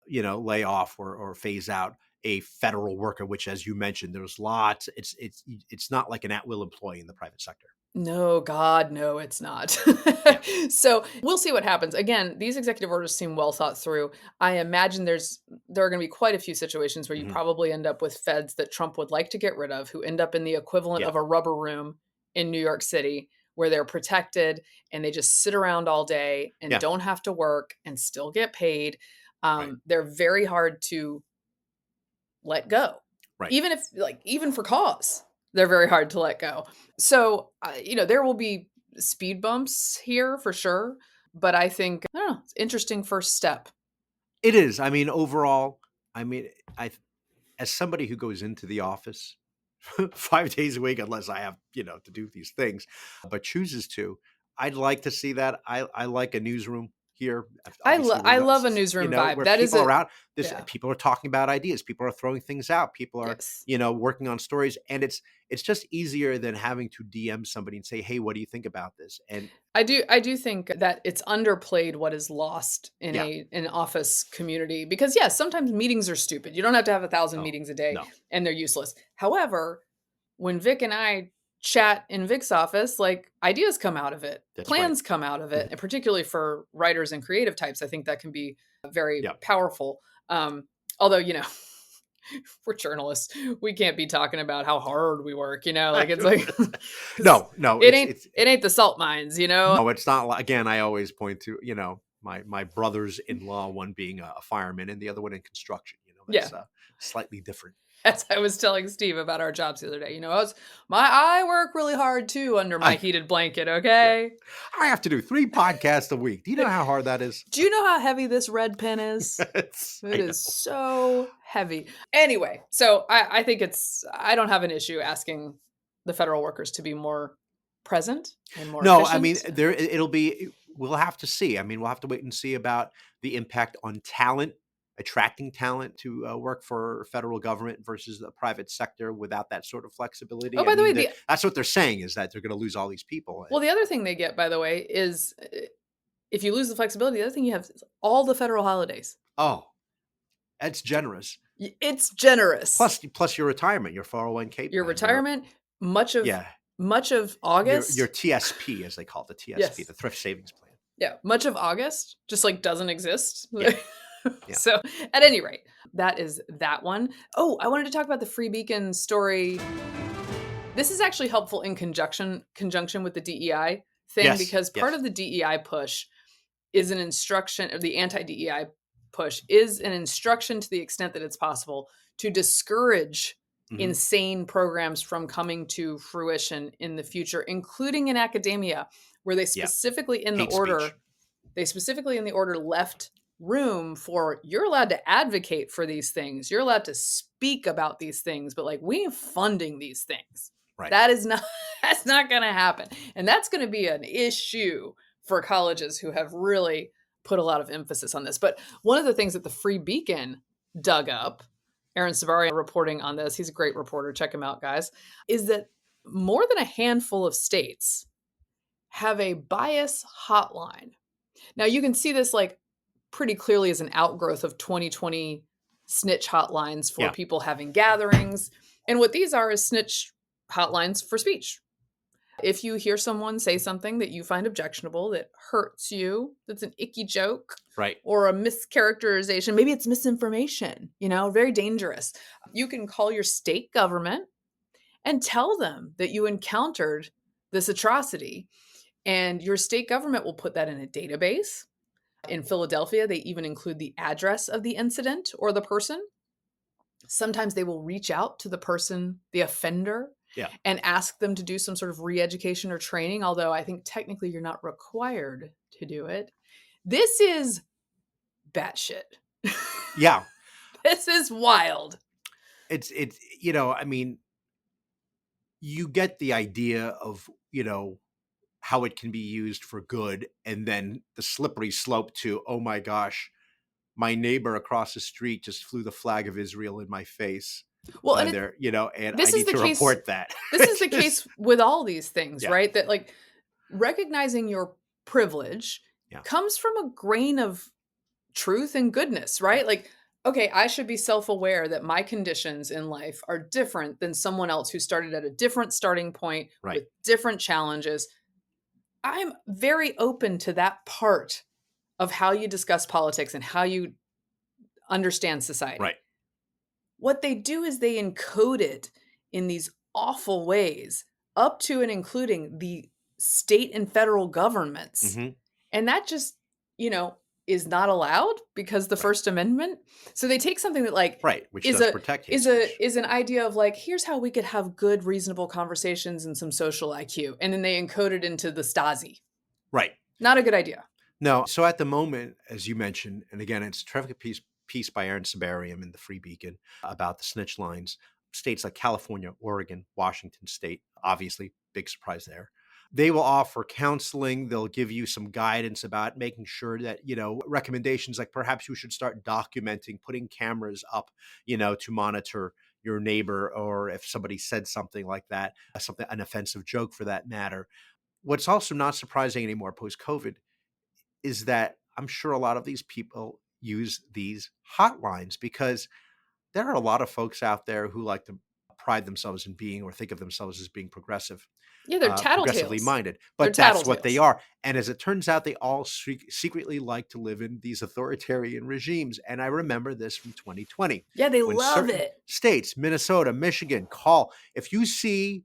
Speaker 2: lay off or phase out a federal worker, which, as you mentioned, there's lots. It's not like an at-will employee in the private sector.
Speaker 1: no, God, no, it's not.
Speaker 2: Yeah.
Speaker 1: So we'll see what happens. Again, these executive orders seem well thought through. I imagine there are going to be quite a few situations where you
Speaker 2: Mhm.
Speaker 1: probably end up with feds that Trump would like to get rid of, who end up in the equivalent
Speaker 2: Yeah.
Speaker 1: of a rubber room in New York City, where they're protected and they just sit around all day and
Speaker 2: Yeah.
Speaker 1: don't have to work and still get paid.
Speaker 2: Right.
Speaker 1: They're very hard to let go.
Speaker 2: Right.
Speaker 1: Even for cause, they're very hard to let go. So, there will be speed bumps here for sure, but I think, I don't know, it's an interesting first step.
Speaker 2: It is. I mean, overall, I as somebody who goes into the office 5 days a week, unless I have, to do these things, but chooses to, I'd like to see that. I like a newsroom here. Obviously,
Speaker 1: I love a newsroom vibe.
Speaker 2: where
Speaker 1: That is
Speaker 2: people are
Speaker 1: a
Speaker 2: out.
Speaker 1: yeah.
Speaker 2: People are talking about ideas. People are throwing things out. People are,
Speaker 1: Yes.
Speaker 2: working on stories, and it's just easier than having to DM somebody and say, "Hey, what do you think about this?" And
Speaker 1: I do think that it's underplayed what is lost in
Speaker 2: Yeah.
Speaker 1: an office community because yes, sometimes meetings are stupid. You don't have to have 1,000
Speaker 2: No,
Speaker 1: meetings a day
Speaker 2: no.
Speaker 1: and they're useless. However, when Vic and I chat in Vic's office, like ideas come out of it,
Speaker 2: That's
Speaker 1: plans come out of it,
Speaker 2: Mhm.
Speaker 1: and particularly for writers and creative types, I think that can be very
Speaker 2: Yeah.
Speaker 1: powerful. Although, we're journalists, we can't be talking about how hard we work, like it's like
Speaker 2: No,
Speaker 1: it
Speaker 2: it's
Speaker 1: ain't the salt mines,
Speaker 2: no, it's not. Again, I always point to my brothers-in-law, one being a fireman and the other one in construction. That's
Speaker 1: Yeah.
Speaker 2: slightly different.
Speaker 1: As I was telling Steve about our jobs the other day, I work really hard too under my
Speaker 2: I
Speaker 1: heated blanket, okay?
Speaker 2: I have to do 3 podcasts a week. Do you know how hard that is?
Speaker 1: Do you know how heavy this red pen is?
Speaker 2: I
Speaker 1: It
Speaker 2: know.
Speaker 1: is so heavy. Anyway, so I think I don't have an issue asking the federal workers to be more present and more
Speaker 2: No,
Speaker 1: efficient.
Speaker 2: we'll have to see. We'll have to wait and see about the impact on talent, attracting talent to work for federal government versus the private sector without that sort of flexibility.
Speaker 1: Oh, by the way,
Speaker 2: That's what they're saying, is that they're going to lose all these people.
Speaker 1: the other thing they get, by the way, is if you lose the flexibility, the other thing you have is all the federal holidays.
Speaker 2: Oh, that's generous.
Speaker 1: It's generous.
Speaker 2: Plus your retirement, your 401k
Speaker 1: Your
Speaker 2: plan,
Speaker 1: retirement, much of
Speaker 2: yeah,
Speaker 1: August.
Speaker 2: your TSP, as they call it, the TSP,
Speaker 1: Yes.
Speaker 2: the thrift savings plan.
Speaker 1: Yeah, much of August just doesn't exist.
Speaker 2: Yeah. Yeah.
Speaker 1: So, at any rate, that is that one. Oh, I wanted to talk about the Free Beacon story. This is actually helpful in conjunction with the DEI thing
Speaker 2: Yes,
Speaker 1: because part
Speaker 2: yes.
Speaker 1: of the DEI push is an instruction, or the anti-DEI push is an instruction to the extent that it's possible to discourage
Speaker 2: Mhm.
Speaker 1: insane programs from coming to fruition in the future, including in academia, where they specifically in the
Speaker 2: Hate
Speaker 1: order
Speaker 2: speech.
Speaker 1: left room for, you're allowed to advocate for these things, you're allowed to speak about these things, but we ain't funding these things.
Speaker 2: Right.
Speaker 1: That is not that's not going to happen, and that's going to be an issue for colleges who have really put a lot of emphasis on this. But one of the things that the Free Beacon dug up, Aaron Sabari reporting on this, he's a great reporter, check him out, guys, is that more than a handful of states have a bias hotline. Now you can see this pretty clearly as an outgrowth of 2020 snitch hotlines for
Speaker 2: Yeah.
Speaker 1: people having gatherings. And what these are is snitch hotlines for speech. If you hear someone say something that you find objectionable, that hurts you, that's an icky joke,
Speaker 2: Right.
Speaker 1: or a mischaracterization, maybe it's misinformation, very dangerous. You can call your state government and tell them that you encountered this atrocity. And your state government will put that in a database. In Philadelphia, they even include the address of the incident or the person. Sometimes they will reach out to the person, the offender,
Speaker 2: Yeah.
Speaker 1: and ask them to do some sort of re-education or training, although I think technically you're not required to do it. This is batshit.
Speaker 2: Yeah.
Speaker 1: This is wild.
Speaker 2: It's, I mean, you get the idea of, how it can be used for good. And then the slippery slope to, oh my gosh, my neighbor across the street just flew the flag of Israel in my face.
Speaker 1: Well, and
Speaker 2: There, and I
Speaker 1: this is
Speaker 2: need
Speaker 1: the
Speaker 2: to
Speaker 1: case.
Speaker 2: report that.
Speaker 1: This is the case with all these things,
Speaker 2: Yeah.
Speaker 1: right? That like recognizing your privilege
Speaker 2: Yeah.
Speaker 1: comes from a grain of truth and goodness, right? Like, okay, I should be self-aware that my conditions in life are different than someone else who started at a different starting point
Speaker 2: Right.
Speaker 1: with different challenges. I'm very open to that part of how you discuss politics and how you understand society.
Speaker 2: Right.
Speaker 1: What they do is they encode it in these awful ways, up to and including the state and federal governments.
Speaker 2: Mhm.
Speaker 1: And that just, is not allowed because the First Amendment. So they take something that like
Speaker 2: Right. Which
Speaker 1: is
Speaker 2: does protect hate speech.
Speaker 1: is an idea of like, here's how we could have good, reasonable conversations and some social IQ. And then they encode it into the Stasi.
Speaker 2: Right.
Speaker 1: Not a good idea.
Speaker 2: No. So at the moment, as you mentioned, and again, it's a terrific piece by Aaron Sabarium in the Free Beacon about the snitch lines. States like California, Oregon, Washington State, obviously, big surprise there. They will offer counseling. They'll give you some guidance about making sure that, recommendations like perhaps you should start documenting, putting cameras up, to monitor your neighbor, or if somebody said something like that, an offensive joke for that matter. What's also not surprising anymore post-COVID is that I'm sure a lot of these people use these hotlines because there are a lot of folks out there who like to pride themselves in being or think of themselves as being progressively
Speaker 1: Yeah, they're tattletales.
Speaker 2: minded,
Speaker 1: They're
Speaker 2: but that's what they
Speaker 1: tattletales.
Speaker 2: are. And as it turns out, they all secretly like to live in these authoritarian regimes. And I remember this from 2020.
Speaker 1: Yeah, they
Speaker 2: when
Speaker 1: love
Speaker 2: certain
Speaker 1: it.
Speaker 2: states, Minnesota, Michigan, call if you see,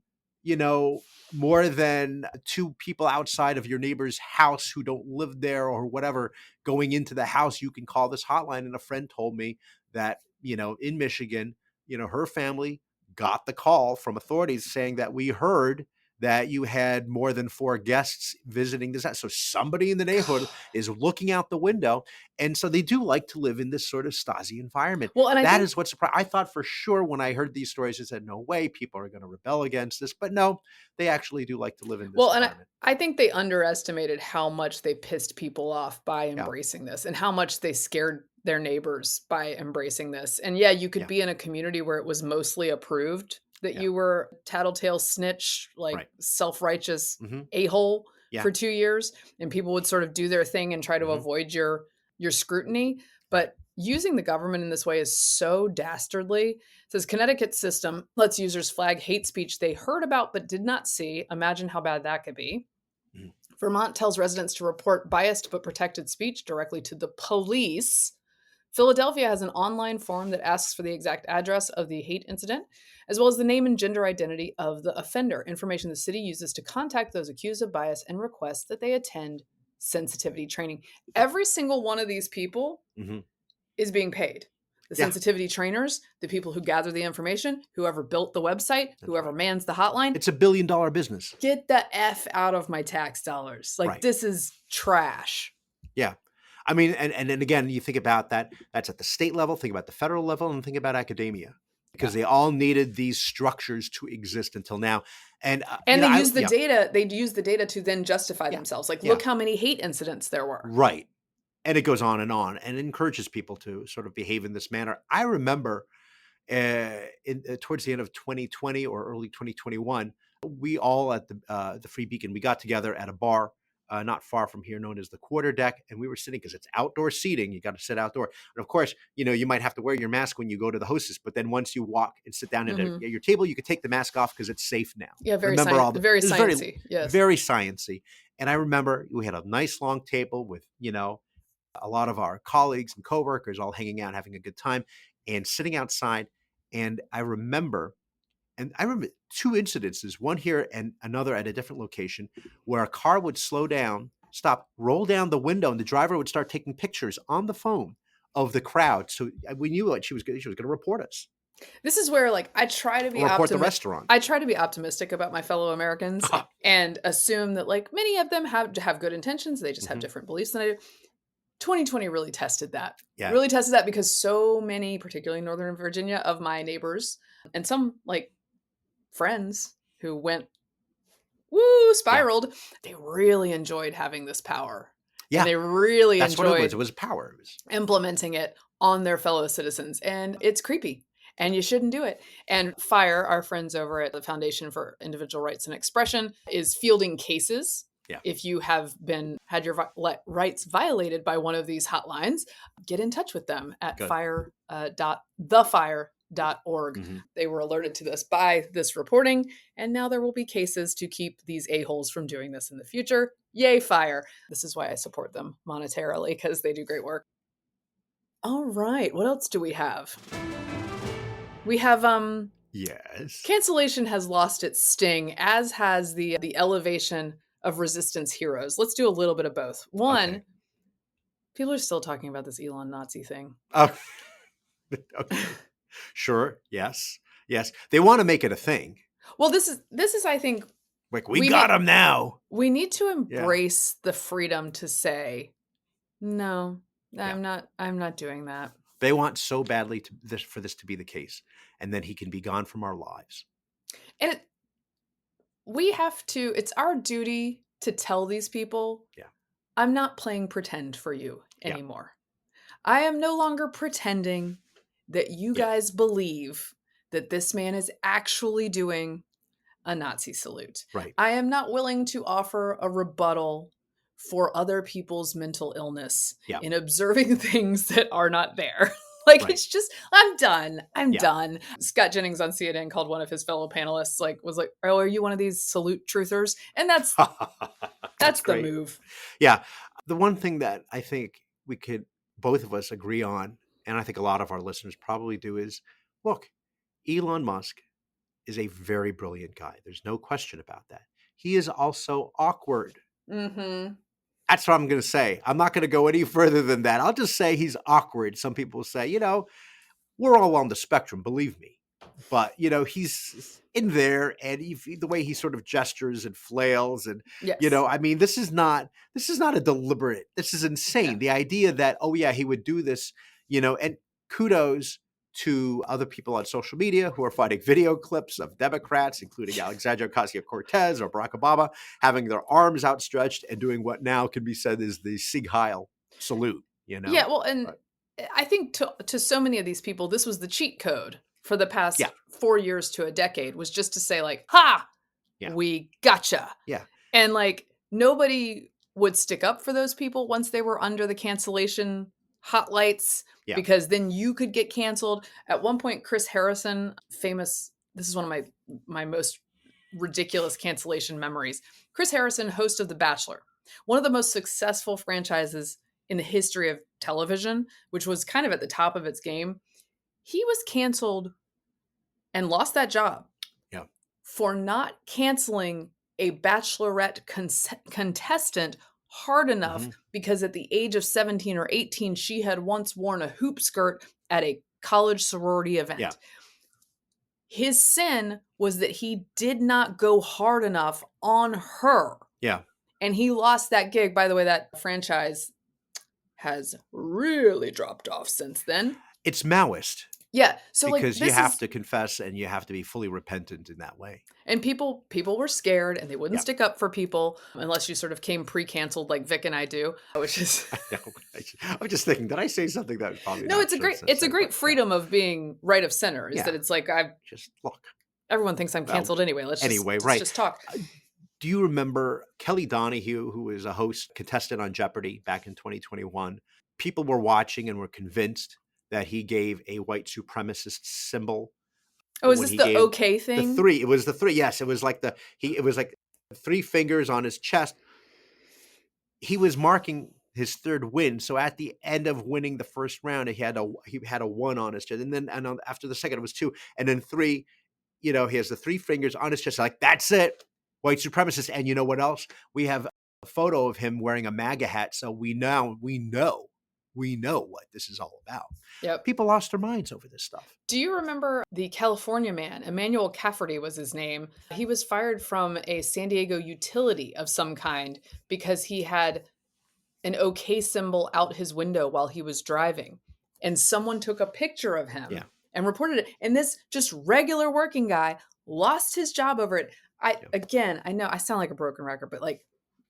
Speaker 2: more than two people outside of your neighbor's house who don't live there or whatever going into the house, you can call this hotline. And a friend told me that, in Michigan, her family got the call from authorities saying that we heard that you had more than 4 guests visiting this house. So somebody in the neighborhood is looking out the window. And so they do like to live in this sort of Stasi environment.
Speaker 1: Well, and I
Speaker 2: That
Speaker 1: think
Speaker 2: is what surprised. I thought for sure when I heard these stories, I said, no way, people are going to rebel against this. But no, they actually do like to live in this
Speaker 1: Well, and
Speaker 2: environment.
Speaker 1: I think they underestimated how much they pissed people off by
Speaker 2: Yeah.
Speaker 1: embracing this and how much they scared their neighbors by embracing this. And yeah, you could
Speaker 2: Yeah.
Speaker 1: be in a community where it was mostly approved that
Speaker 2: Yeah.
Speaker 1: you were tattletale snitch, like
Speaker 2: Right.
Speaker 1: self-righteous
Speaker 2: Mhm.
Speaker 1: a-hole
Speaker 2: Yeah.
Speaker 1: for 2 years, and people would sort of do their thing and try to
Speaker 2: Mhm.
Speaker 1: avoid your scrutiny. But using the government in this way is so dastardly. It says Connecticut's system lets users flag hate speech they heard about but did not see. Imagine how bad that could be.
Speaker 2: Mhm.
Speaker 1: Vermont tells residents to report biased but protected speech directly to the police. Philadelphia has an online form that asks for the exact address of the hate incident, as well as the name and gender identity of the offender, information the city uses to contact those accused of bias and request that they attend sensitivity training. Every single one of these people
Speaker 2: Mhm.
Speaker 1: is being paid. The
Speaker 2: Yeah.
Speaker 1: sensitivity trainers, the people who gather the information, whoever built the website, whoever
Speaker 2: right.
Speaker 1: mans the hotline.
Speaker 2: It's $1 billion business.
Speaker 1: Get the F out of my tax dollars. Like,
Speaker 2: Right.
Speaker 1: this is trash.
Speaker 2: Yeah. I mean, and then again, you think about that, that's at the state level, think about the federal level, and think about academia, because they all needed these structures to exist until now. And,
Speaker 1: And they use the data, they use the data to then justify themselves. Like,
Speaker 2: Yeah.
Speaker 1: look how many hate incidents there were.
Speaker 2: Right. And it goes on, and it encourages people to sort of behave in this manner. I remember towards the end of 2020 or early 2021, we all at the Free Beacon, we got together at a bar not far from here known as the Quarter Deck, and we were sitting because it's outdoor seating. You got to sit outdoor. And of course, you might have to wear your mask when you go to the hostess, but then once you walk and sit down at your table, you can take the mask off because it's safe now.
Speaker 1: Yeah, very
Speaker 2: remember all the
Speaker 1: very
Speaker 2: it was
Speaker 1: sciencey. Yes.
Speaker 2: very sciencey. And I remember we had a nice long table with, a lot of our colleagues and coworkers all hanging out, having a good time and sitting outside. And I remember two incidences, one here and another at a different location, where a car would slow down, stop, roll down the window, and the driver would start taking pictures on the phone of the crowd. So we knew what she was going to report us,
Speaker 1: This is where, like, I try to be
Speaker 2: or report the restaurant.
Speaker 1: I try to be optimistic about my fellow Americans and assume that, like, many of them have good intentions. They just have different beliefs than I do. 2020 really tested that.
Speaker 2: Yeah.
Speaker 1: Really tested that because so many, particularly in Northern Virginia, of my neighbors and some like friends who went spiraled, they really enjoyed having this power.
Speaker 2: Yeah.
Speaker 1: And they really
Speaker 2: That's
Speaker 1: enjoyed
Speaker 2: what it was. It was power. It was
Speaker 1: implementing it on their fellow citizens. And it's creepy. And you shouldn't do it. And FIRE, our friends over at the Foundation for Individual Rights and Expression, is fielding cases.
Speaker 2: Yeah.
Speaker 1: If you have had your rights violated by one of these hotlines, get in touch with them at thefire.org. They were alerted to this by this reporting, and now there will be cases to keep these a-holes from doing this in the future. Yay, FIRE. This is why I support them monetarily, because they do great work. All right. What else do we have? We have
Speaker 2: yes.
Speaker 1: Cancellation has lost its sting, as has the elevation of resistance heroes. Let's do a little bit of both. One, people are still talking about this Elon Nazi thing.
Speaker 2: Oh, okay. Sure. Yes. Yes. They want to make it a thing.
Speaker 1: Well, this is I think,
Speaker 2: like, we got him now.
Speaker 1: We need to embrace the freedom to say, no, I'm not doing that.
Speaker 2: They want so badly for this to be the case, and then he can be gone from our lives.
Speaker 1: And we have to, it's our duty to tell these people, I'm not playing pretend for you anymore. I am no longer pretending that you guys believe that this man is actually doing a Nazi salute.
Speaker 2: Right.
Speaker 1: I am not willing to offer a rebuttal for other people's mental illness in observing things that are not there. It's just, I'm done. I'm done. Scott Jennings on CNN called one of his fellow panelists, was like, oh, are you one of these salute truthers? And that's the move.
Speaker 2: Yeah. The one thing that I think we could, both of us agree on, and I think a lot of our listeners probably do, is, look, Elon Musk is a very brilliant guy. There's no question about that. He is also awkward.
Speaker 1: Mm-hmm.
Speaker 2: That's what I'm going to say. I'm not going to go any further than that. I'll just say he's awkward. Some people say, we're all on the spectrum, believe me. But, he's in there, and the way he sort of gestures and flails, and, I mean, this is not a deliberate, this is insane. Yeah. The idea that, he would do this, and kudos to other people on social media who are finding video clips of Democrats, including Alexandria Ocasio-Cortez or Barack Obama, having their arms outstretched and doing what now can be said is the Sieg Heil salute.
Speaker 1: Yeah, well, and I think to so many of these people, this was the cheat code for the past 4 years to a decade, was just to say, like, ha, we gotcha.
Speaker 2: Yeah.
Speaker 1: And nobody would stick up for those people once they were under the cancellation hotlights, because then you could get canceled. At one point, Chris Harrison, famous, this is one of my most ridiculous cancellation memories. Chris Harrison, host of The Bachelor, one of the most successful franchises in the history of television, which was kind of at the top of its game. He was canceled and lost that job for not canceling a Bachelorette contestant hard enough, because at the age of 17 or 18, she had once worn a hoop skirt at a college sorority event. Yeah. His sin was that he did not go hard enough on her.
Speaker 2: Yeah.
Speaker 1: And he lost that gig. By the way, that franchise has really dropped off since then.
Speaker 2: It's Maoist.
Speaker 1: Yeah. So
Speaker 2: because you have to confess and you have to be fully repentant in that way.
Speaker 1: And people were scared, and they wouldn't stick up for people unless you sort of came pre-canceled like Vic and I do, which is
Speaker 2: I'm just thinking, did I say something that was probably
Speaker 1: no, it's a great freedom of being right of center, is that it's like, everyone thinks I'm canceled anyway. Let's just talk.
Speaker 2: Do you remember Kelly Donahue, who was a contestant on Jeopardy back in 2021? People were watching and were convinced that he gave a white supremacist symbol.
Speaker 1: Oh, is this the okay thing?
Speaker 2: The three. It was the three. Yes, it was like it was like 3 fingers on his chest. He was marking his third win. So at the end of winning the first round, he had a 1 on his chest, and then after the second it was 2, and then 3. he has the three fingers on his chest, like, that's it, white supremacist. And you know what else? We have a photo of him wearing a MAGA hat. So we know what this is all about.
Speaker 1: Yep.
Speaker 2: People lost their minds over this stuff.
Speaker 1: Do you remember the California man, Emmanuel Cafferty was his name? He was fired from a San Diego utility of some kind because he had an OK symbol out his window while he was driving. And someone took a picture of him and reported it. And this just regular working guy lost his job over it. Again, I know I sound like a broken record, but like,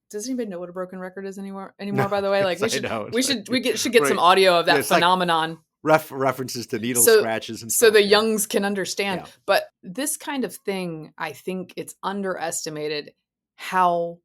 Speaker 1: does anybody know what a broken record is anymore?
Speaker 2: No,
Speaker 1: By the way, like
Speaker 2: yes,
Speaker 1: we should get
Speaker 2: right.
Speaker 1: some audio of that
Speaker 2: it's like
Speaker 1: phenomenon.
Speaker 2: references to needle scratches and
Speaker 1: so
Speaker 2: stuff.
Speaker 1: the youngs can understand.
Speaker 2: Yeah.
Speaker 1: But this kind of thing, I think it's underestimated how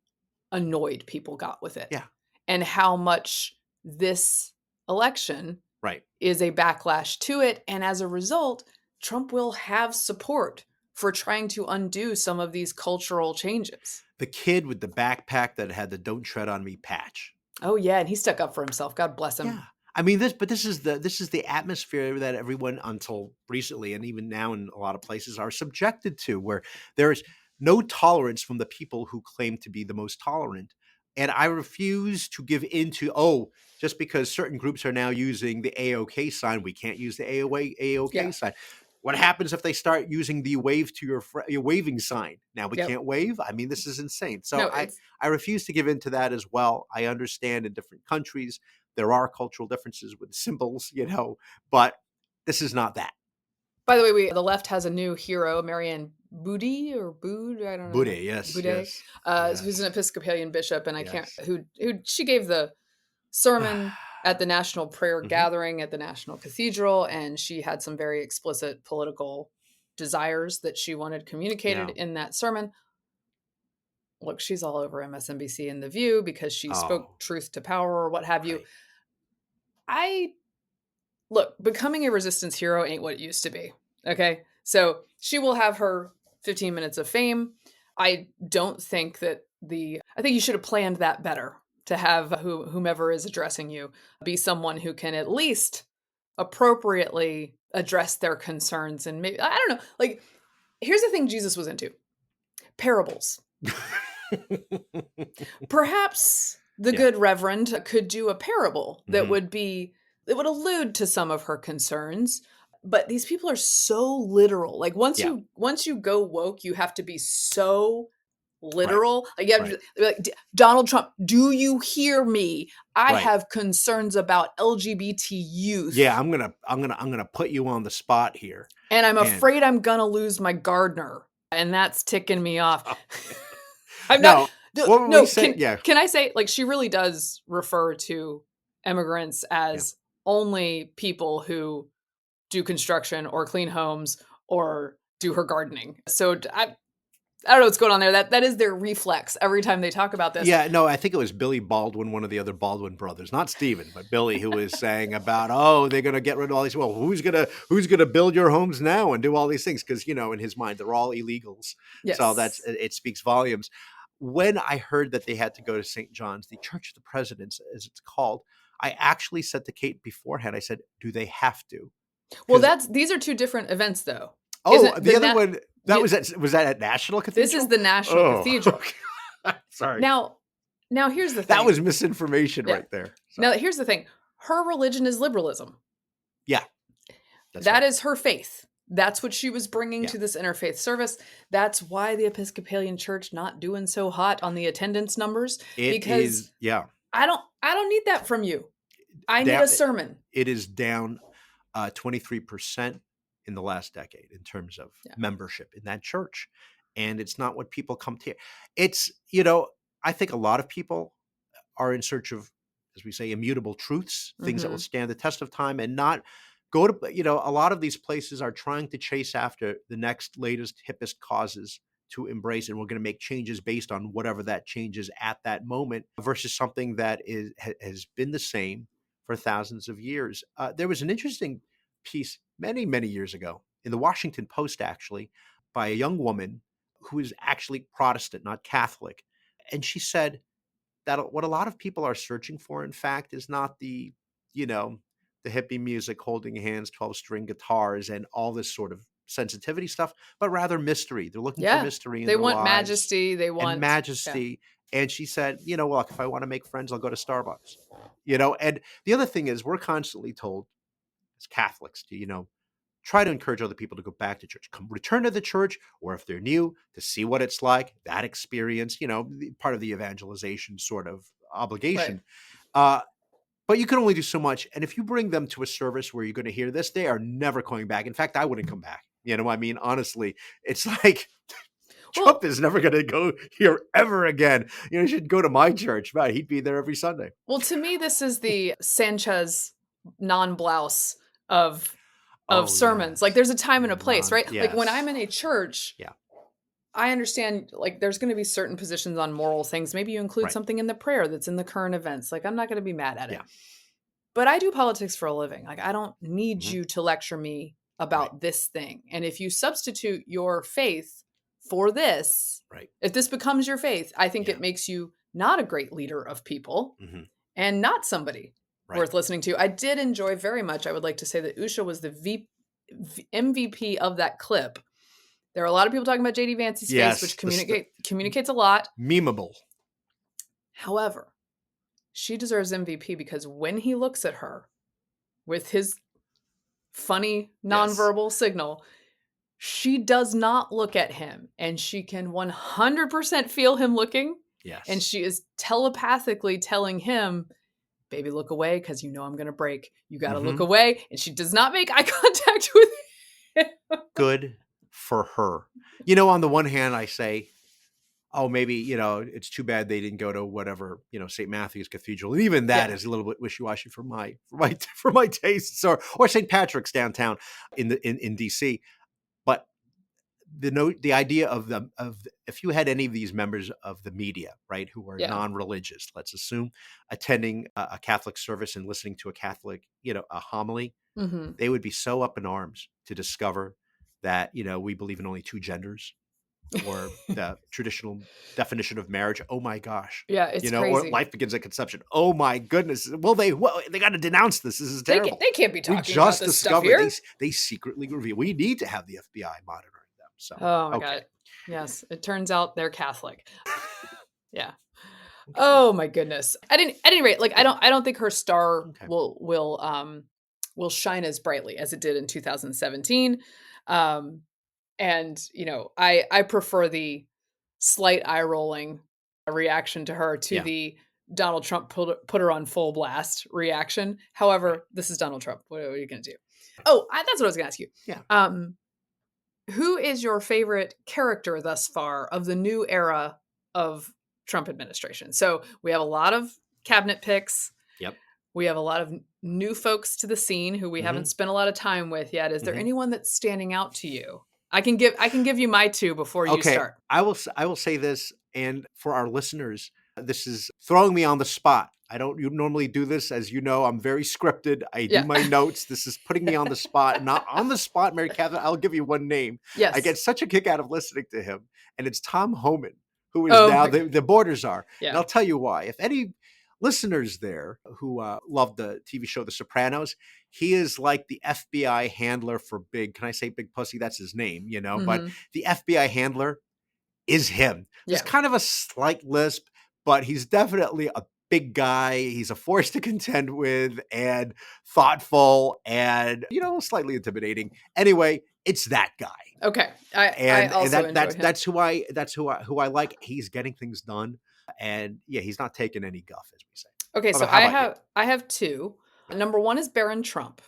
Speaker 1: annoyed people got with it.
Speaker 2: Yeah.
Speaker 1: And how much this election
Speaker 2: Right.
Speaker 1: is a backlash to it. And as a result, Trump will have support for trying to undo some of these cultural changes.
Speaker 2: The kid with the backpack that had the "Don't Tread on Me" patch.
Speaker 1: Oh yeah, and he stuck up for himself. God bless him.
Speaker 2: Yeah. I mean, this is the atmosphere that everyone until recently, and even now in a lot of places, are subjected to, where there is no tolerance from the people who claim to be the most tolerant. And I refuse to give in to, just because certain groups are now using the AOK sign, we can't use the AOK sign. What happens if they start using the wave to your waving sign? Now we can't wave. I mean, this is insane. So I refuse to give in to that as well. I understand in different countries there are cultural differences with symbols, but this is not that.
Speaker 1: By the way, the left has a new hero, Marianne Boody or Bood, I don't know.
Speaker 2: Boudet, yes.
Speaker 1: Who's an Episcopalian bishop, and I can't who she gave the sermon at the National Prayer Gathering at the National Cathedral, and she had some very explicit political desires that she wanted communicated in that sermon. Look, she's all over MSNBC and The View because she spoke truth to power or what have you. Look, becoming a resistance hero ain't what it used to be. Okay. So she will have her 15 minutes of fame. I don't think that I think you should have planned that better, to have whomever is addressing you be someone who can at least appropriately address their concerns. And maybe, I don't know, like, here's the thing Jesus was into: parables. Perhaps the good reverend could do a parable that would allude to some of her concerns. But these people are so literal. Like once you go woke, you have to be so literal. Like you have to be like, Donald Trump, do you hear me? I have concerns about LGBT youth.
Speaker 2: Yeah, I'm gonna put you on the spot here.
Speaker 1: And I'm afraid I'm gonna lose my gardener. And that's ticking me off. I'm not. No, can I say, like, she really does refer to immigrants as only people who do construction or clean homes or do her gardening. So I don't know what's going on there. That is their reflex every time they talk about this.
Speaker 2: Yeah, no, I think it was Billy Baldwin, one of the other Baldwin brothers, not Stephen, but Billy, who was saying about, they're going to get rid of all these. Well, who's gonna build your homes now and do all these things? Because in his mind, they're all illegals. Yes. So it speaks volumes. When I heard that they had to go to St. John's, the Church of the Presidents, as it's called, I actually said to Kate beforehand, I said, do they have to?
Speaker 1: Well, these are two different events, though.
Speaker 2: The other one, was that at National Cathedral?
Speaker 1: This is the National Cathedral.
Speaker 2: Sorry.
Speaker 1: Now here's the thing.
Speaker 2: That was misinformation right there.
Speaker 1: Now here's the thing. Her religion is liberalism.
Speaker 2: Yeah.
Speaker 1: That is her faith. That's what she was bringing to this interfaith service. That's why the Episcopalian Church not doing so hot on the attendance numbers. I don't need that from you. I need a sermon.
Speaker 2: It is down 23% in the last decade in terms of membership in that church. And it's not what people come to. It's, I think a lot of people are in search of, as we say, immutable truths, things that will stand the test of time, and not go to, a lot of these places are trying to chase after the next latest, hippest causes to embrace. And we're going to make changes based on whatever that change is at that moment, versus something that has been the same for thousands of years. There was an interesting piece many, many years ago in the Washington Post, actually, by a young woman who is actually Protestant, not Catholic. And she said that what a lot of people are searching for, in fact, is not the hippie music, holding hands, 12-string guitars, and all this sort of sensitivity stuff, but rather mystery. They're looking for
Speaker 1: Yeah.
Speaker 2: mystery in
Speaker 1: They
Speaker 2: their
Speaker 1: want
Speaker 2: lives
Speaker 1: majesty. They
Speaker 2: and
Speaker 1: want, yeah.
Speaker 2: majesty. And she said, look, if I want to make friends, I'll go to Starbucks. And the other thing is, we're constantly told as Catholics to, try to encourage other people to go back to church, come return to the church, or if they're new, to see what it's like, that experience, part of the evangelization sort of
Speaker 1: Right.
Speaker 2: obligation. But you can only do so much. And if you bring them to a service where you're going to hear this, they are never coming back. In fact, I wouldn't come back. Honestly, it's like
Speaker 1: Well,
Speaker 2: Trump is never going to go here ever again. You should go to my church. Right. He'd be there every Sunday.
Speaker 1: well, to me, this is the Sanchez non-blouse of sermons. Like,
Speaker 2: Yes.
Speaker 1: there's a time and a place, right? Like, when
Speaker 2: Yes.
Speaker 1: I'm in a church,
Speaker 2: Yeah.
Speaker 1: I understand, like, there's going to be certain positions on moral things. Maybe you include
Speaker 2: Right.
Speaker 1: something in the prayer that's in the current events. Like, I'm not going to be mad at it.
Speaker 2: Yeah.
Speaker 1: But I do politics for a living. Like, I don't need
Speaker 2: Mhm.
Speaker 1: you to lecture me about this thing. And if you substitute your faith for this,
Speaker 2: Right.
Speaker 1: if this becomes your faith, I think
Speaker 2: Yeah.
Speaker 1: it makes you not a great leader of people
Speaker 2: Mhm.
Speaker 1: and not somebody
Speaker 2: Right.
Speaker 1: worth listening to. I did enjoy very much. I would like to say that Usha was the MVP of that clip. There are a lot of people talking about JD Vance's
Speaker 2: Yes,
Speaker 1: face, which communicates a lot.
Speaker 2: Memeable.
Speaker 1: However, she deserves MVP because when he looks at her with his funny nonverbal signal, she does not look at him, and she can 100% feel him looking.
Speaker 2: Yes.
Speaker 1: And she is telepathically telling him, baby, look away because you know I'm going to break. You got to look away. And she does not make eye contact with him.
Speaker 2: Good for her. On the one hand, I say, oh, maybe, it's too bad they didn't go to whatever, St. Matthew's Cathedral. And even that is a little bit wishy-washy for my tastes, or St. Patrick's downtown in DC. But the idea of if you had any of these members of the media, right, who are non-religious, let's assume, attending a Catholic service and listening to a Catholic, a homily, they would be so up in arms to discover that, we believe in only two genders, or the traditional definition of marriage. Oh my gosh.
Speaker 1: Yeah, it's
Speaker 2: or
Speaker 1: crazy.
Speaker 2: life begins at conception. Oh my goodness. Well, they got to denounce this. This is terrible.
Speaker 1: They can't be talking
Speaker 2: we
Speaker 1: about
Speaker 2: just
Speaker 1: this stuff
Speaker 2: discovered
Speaker 1: here.
Speaker 2: they secretly reveal. We need to have the FBI monitoring them. So,
Speaker 1: oh my God. Yes, it turns out they're Catholic. Yeah. Oh my goodness. At any rate, like I don't think her star will shine as brightly as it did in 2017. And I prefer the slight eye rolling reaction to her to the Donald Trump put her on full blast reaction. However, this is Donald Trump. What are you going to do? Oh, that's what I was going to ask you.
Speaker 2: Yeah.
Speaker 1: Who is your favorite character thus far of the new era of Trump administration? So we have a lot of cabinet picks.
Speaker 2: Yep.
Speaker 1: We have a lot of new folks to the scene who we haven't spent a lot of time with yet. Is there anyone that's standing out to you? I can give you my two before you start.
Speaker 2: I will say this, and for our listeners, this is throwing me on the spot. I don't normally do this. As you know, I'm very scripted. I do my notes. This is putting me on the spot. Not on the spot, Mary Catherine. I'll give you one name.
Speaker 1: Yes.
Speaker 2: I get such a kick out of listening to him. And it's Tom Homan, who is now the Borders Czar.
Speaker 1: Yeah.
Speaker 2: And I'll tell you why. If any listeners there who love the TV show The Sopranos, he is like the FBI handler for can I say Big Pussy? That's his name, but the FBI handler is him. There's kind of a slight lisp, but he's definitely a big guy. He's a force to contend with, and thoughtful, and slightly intimidating. Anyway, it's that guy.
Speaker 1: Okay, I also enjoy him.
Speaker 2: That's who I like. He's getting things done, and he's not taking any guff, as we say.
Speaker 1: Okay, so I have two. Number one is Barron Trump.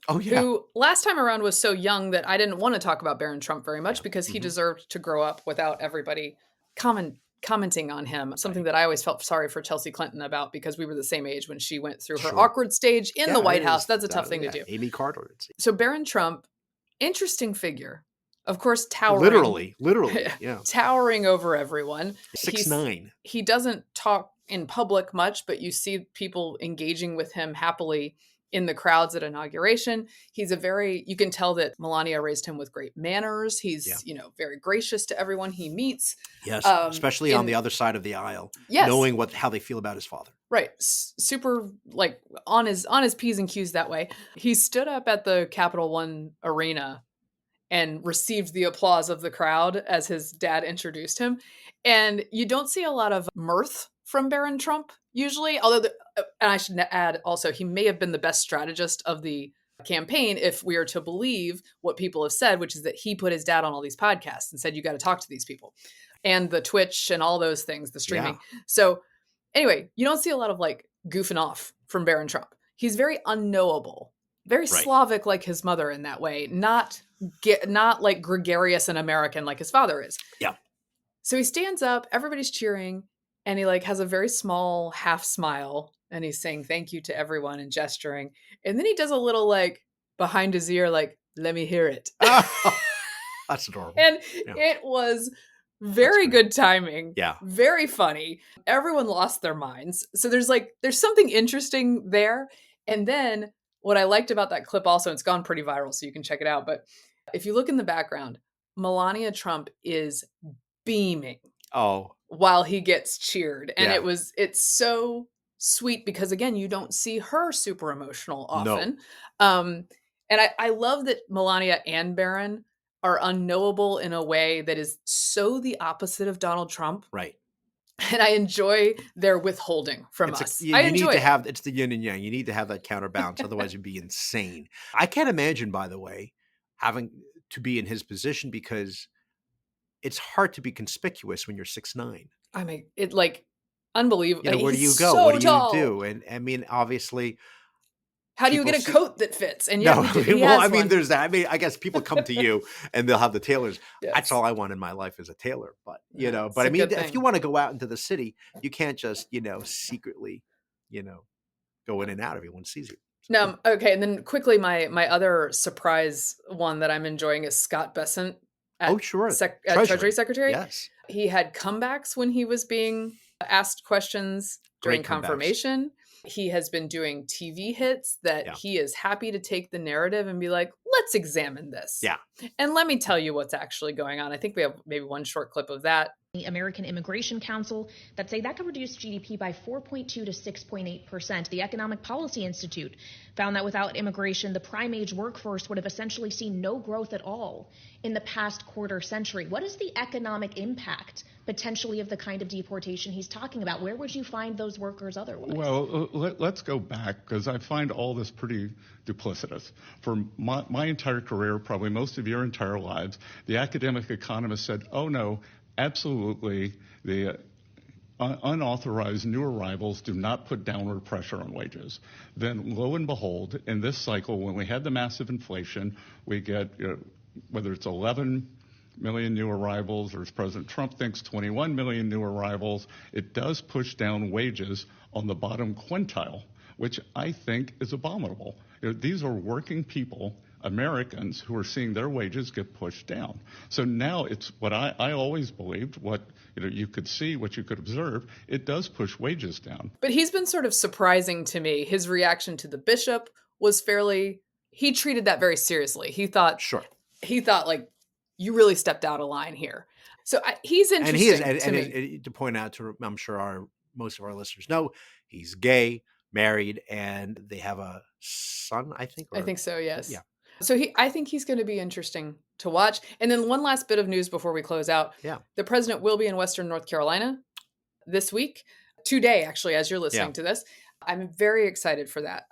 Speaker 2: Oh yeah.
Speaker 1: Who last time around was so young that I didn't want to talk about Barron Trump very much because he deserved to grow up without everybody commenting on him. Something that I always felt sorry for Chelsea Clinton about because we were the same age when she went through her awkward stage in the White House. That's a tough thing to do.
Speaker 2: Amy Carter.
Speaker 1: So Barron Trump, interesting figure. Of course, towering.
Speaker 2: Literally, yeah.
Speaker 1: Towering over everyone.
Speaker 2: 6'9".
Speaker 1: He doesn't talk in public much, but you see people engaging with him happily in the crowds at inauguration. He's you can tell that Melania raised him with great manners. He's, very gracious to everyone he meets.
Speaker 2: Yes, especially on the other side of the aisle, knowing how they feel about his father.
Speaker 1: Right. Super, like, on his P's and Q's that way. He stood up at the Capital One Arena and received the applause of the crowd as his dad introduced him. And you don't see a lot of mirth from Barron Trump usually, although, and I should add also, he may have been the best strategist of the campaign if we are to believe what people have said, which is that he put his dad on all these podcasts and said, you got to talk to these people, and the Twitch and all those things, the streaming.
Speaker 2: Yeah.
Speaker 1: So anyway, you don't see a lot of like goofing off from Barron Trump. He's very unknowable, very
Speaker 2: Right.
Speaker 1: Slavic like his mother in that way, not like gregarious and American like his father is.
Speaker 2: Yeah.
Speaker 1: So he stands up, everybody's cheering, and he like has a very small half smile, and he's saying thank you to everyone and gesturing. And then he does a little like behind his ear, like, let me hear it.
Speaker 2: That's adorable.
Speaker 1: And
Speaker 2: Yeah.
Speaker 1: it was very good timing.
Speaker 2: Yeah.
Speaker 1: Very funny. Everyone lost their minds. So there's something interesting there. And then what I liked about that clip also, it's gone pretty viral, so you can check it out. But if you look in the background, Melania Trump is beaming while he gets cheered. And
Speaker 2: Yeah.
Speaker 1: it's so sweet because, again, you don't see her super emotional often.
Speaker 2: No.
Speaker 1: And I love that Melania and Barron are unknowable in a way that is so the opposite of Donald Trump.
Speaker 2: Right.
Speaker 1: And I enjoy their withholding from us.
Speaker 2: You need to have, it's the yin and yang. You need to have that counterbalance. Otherwise you'd be insane. I can't imagine, by the way, having to be in his position, because it's hard to be conspicuous when you're 6'9".
Speaker 1: I mean, it like unbelievable.
Speaker 2: You know, where do you
Speaker 1: He's
Speaker 2: go?
Speaker 1: so
Speaker 2: What do
Speaker 1: tall.
Speaker 2: you do? And I mean, obviously,
Speaker 1: how do you get a coat that fits? And yeah,
Speaker 2: well, I mean, there's that. I mean, I guess people come to you and they'll have the tailors.
Speaker 1: Yes.
Speaker 2: That's all I want in my life is a tailor. But you know,
Speaker 1: it's
Speaker 2: but
Speaker 1: a
Speaker 2: I mean,
Speaker 1: good
Speaker 2: if
Speaker 1: thing.
Speaker 2: you want to go out into the city, you can't just, secretly, go in and out. Everyone sees you.
Speaker 1: No, okay. And then quickly, my other surprise one that I'm enjoying is Scott Bessent at,
Speaker 2: sure.
Speaker 1: Treasury Secretary.
Speaker 2: Yes.
Speaker 1: He had comebacks when he was being asked questions during
Speaker 2: Great comebacks.
Speaker 1: confirmation. He has been doing TV hits that he is happy to take the narrative and be like, let's examine this.
Speaker 2: Yeah.
Speaker 1: And let me tell you what's actually going on. I think we have maybe one short clip of that.
Speaker 3: The American Immigration Council that say that could reduce GDP by 4.2 to 6.8%. The Economic Policy Institute found that without immigration, the prime age workforce would have essentially seen no growth at all in the past quarter century. What is the economic impact potentially of the kind of deportation he's talking about? Where would you find those workers otherwise?
Speaker 6: Well, let's go back, because I find all this pretty duplicitous. For my entire career, probably most of your entire lives, the academic economists said, oh no, absolutely, the unauthorized new arrivals do not put downward pressure on wages. Then, lo and behold, in this cycle, when we had the massive inflation, we get, whether it's 11 million new arrivals, or as President Trump thinks, 21 million new arrivals, it does push down wages on the bottom quintile, which I think is abominable. These are working people, Americans, who are seeing their wages get pushed down. So now it's what I always believed, what you could see, what you could observe, it does push wages down.
Speaker 1: But he's been sort of surprising to me. His reaction to the bishop was he treated that very seriously. He thought like, you really stepped out of line here. So he's interesting.
Speaker 2: And he is, to point out to, I'm sure most of our listeners know, he's gay, married, and they have a son, I think.
Speaker 1: I think so, yes.
Speaker 2: Yeah.
Speaker 1: So I think he's going to be interesting to watch. And then one last bit of news before we close out.
Speaker 2: Yeah.
Speaker 1: The president will be in Western North Carolina this week, today, actually, as you're listening to this. I'm very excited for that.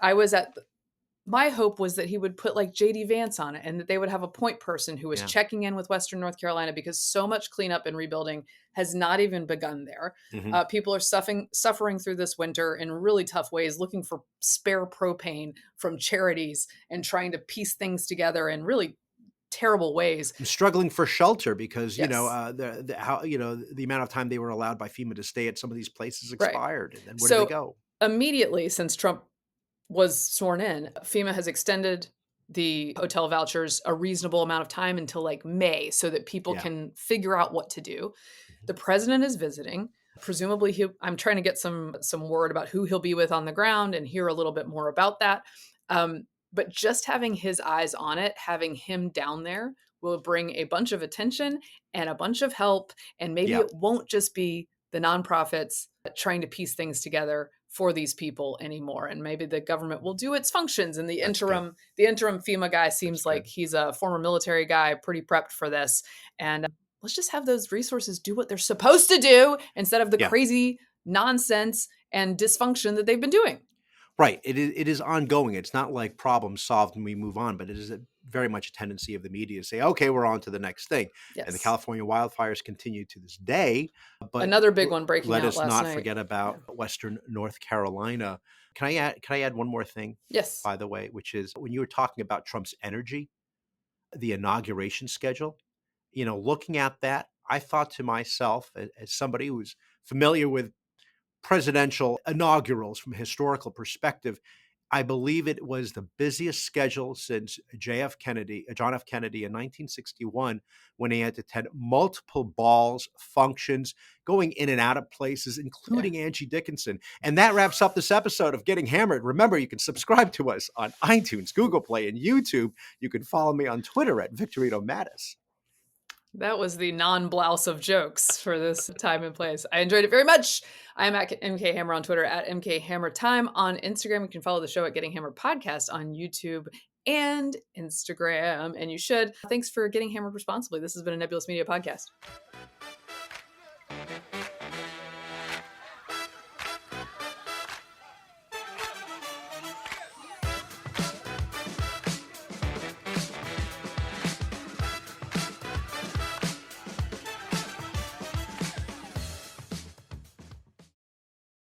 Speaker 1: My hope was that he would put like JD Vance on it, and that they would have a point person who was checking in with Western North Carolina, because so much cleanup and rebuilding has not even begun there.
Speaker 2: Mm-hmm.
Speaker 1: People are suffering through this winter in really tough ways, looking for spare propane from charities and trying to piece things together in really terrible ways.
Speaker 2: I'm struggling for shelter because, the amount of time they were allowed by FEMA to stay at some of these places expired. Right. And then where do they go?
Speaker 1: Immediately since Trump was sworn in, FEMA has extended the hotel vouchers a reasonable amount of time until like May, so that people can figure out what to do. The president is visiting. Presumably, I'm trying to get some word about who he'll be with on the ground and hear a little bit more about that. But just having his eyes on it, having him down there, will bring a bunch of attention and a bunch of help. And maybe it won't just be the nonprofits trying to piece things together for these people anymore, and maybe the government will do its functions. And the
Speaker 2: That's good.
Speaker 1: interim FEMA guy seems
Speaker 2: That's
Speaker 1: like
Speaker 2: good.
Speaker 1: he's a former military guy, pretty prepped for this. And let's just have those resources do what they're supposed to do instead of the
Speaker 2: Yeah.
Speaker 1: crazy nonsense and dysfunction that they've been doing.
Speaker 2: Right. It is ongoing. It's not like problem solved and we move on, but it is very much a tendency of the media to say, okay, we're on to the next thing. And the
Speaker 1: Yes.
Speaker 2: California wildfires continue to this day. But
Speaker 1: Another big one breaking
Speaker 2: let
Speaker 1: out
Speaker 2: us
Speaker 1: last
Speaker 2: not
Speaker 1: night.
Speaker 2: forget about Western North Carolina. Can I add one more thing,
Speaker 1: Yes.
Speaker 2: by the way, which is when you were talking about Trump's energy, the inauguration schedule, looking at that, I thought to myself, as somebody who's familiar with presidential inaugurals from a historical perspective, I believe it was the busiest schedule since John F. Kennedy in 1961, when he had to attend multiple balls, functions, going in and out of places, including Angie Dickinson. And that wraps up this episode of Getting Hammered. Remember, you can subscribe to us on iTunes, Google Play, and YouTube. You can follow me on Twitter at Victorino Mattis.
Speaker 1: That was the non-blouse of jokes for this time and place. I enjoyed it very much. I am at MK Hammer on Twitter, at MK Hammer Time on Instagram. You can follow the show at Getting Hammered Podcast on YouTube and Instagram, and you should. Thanks for getting hammered responsibly. This has been a Nebulous Media podcast.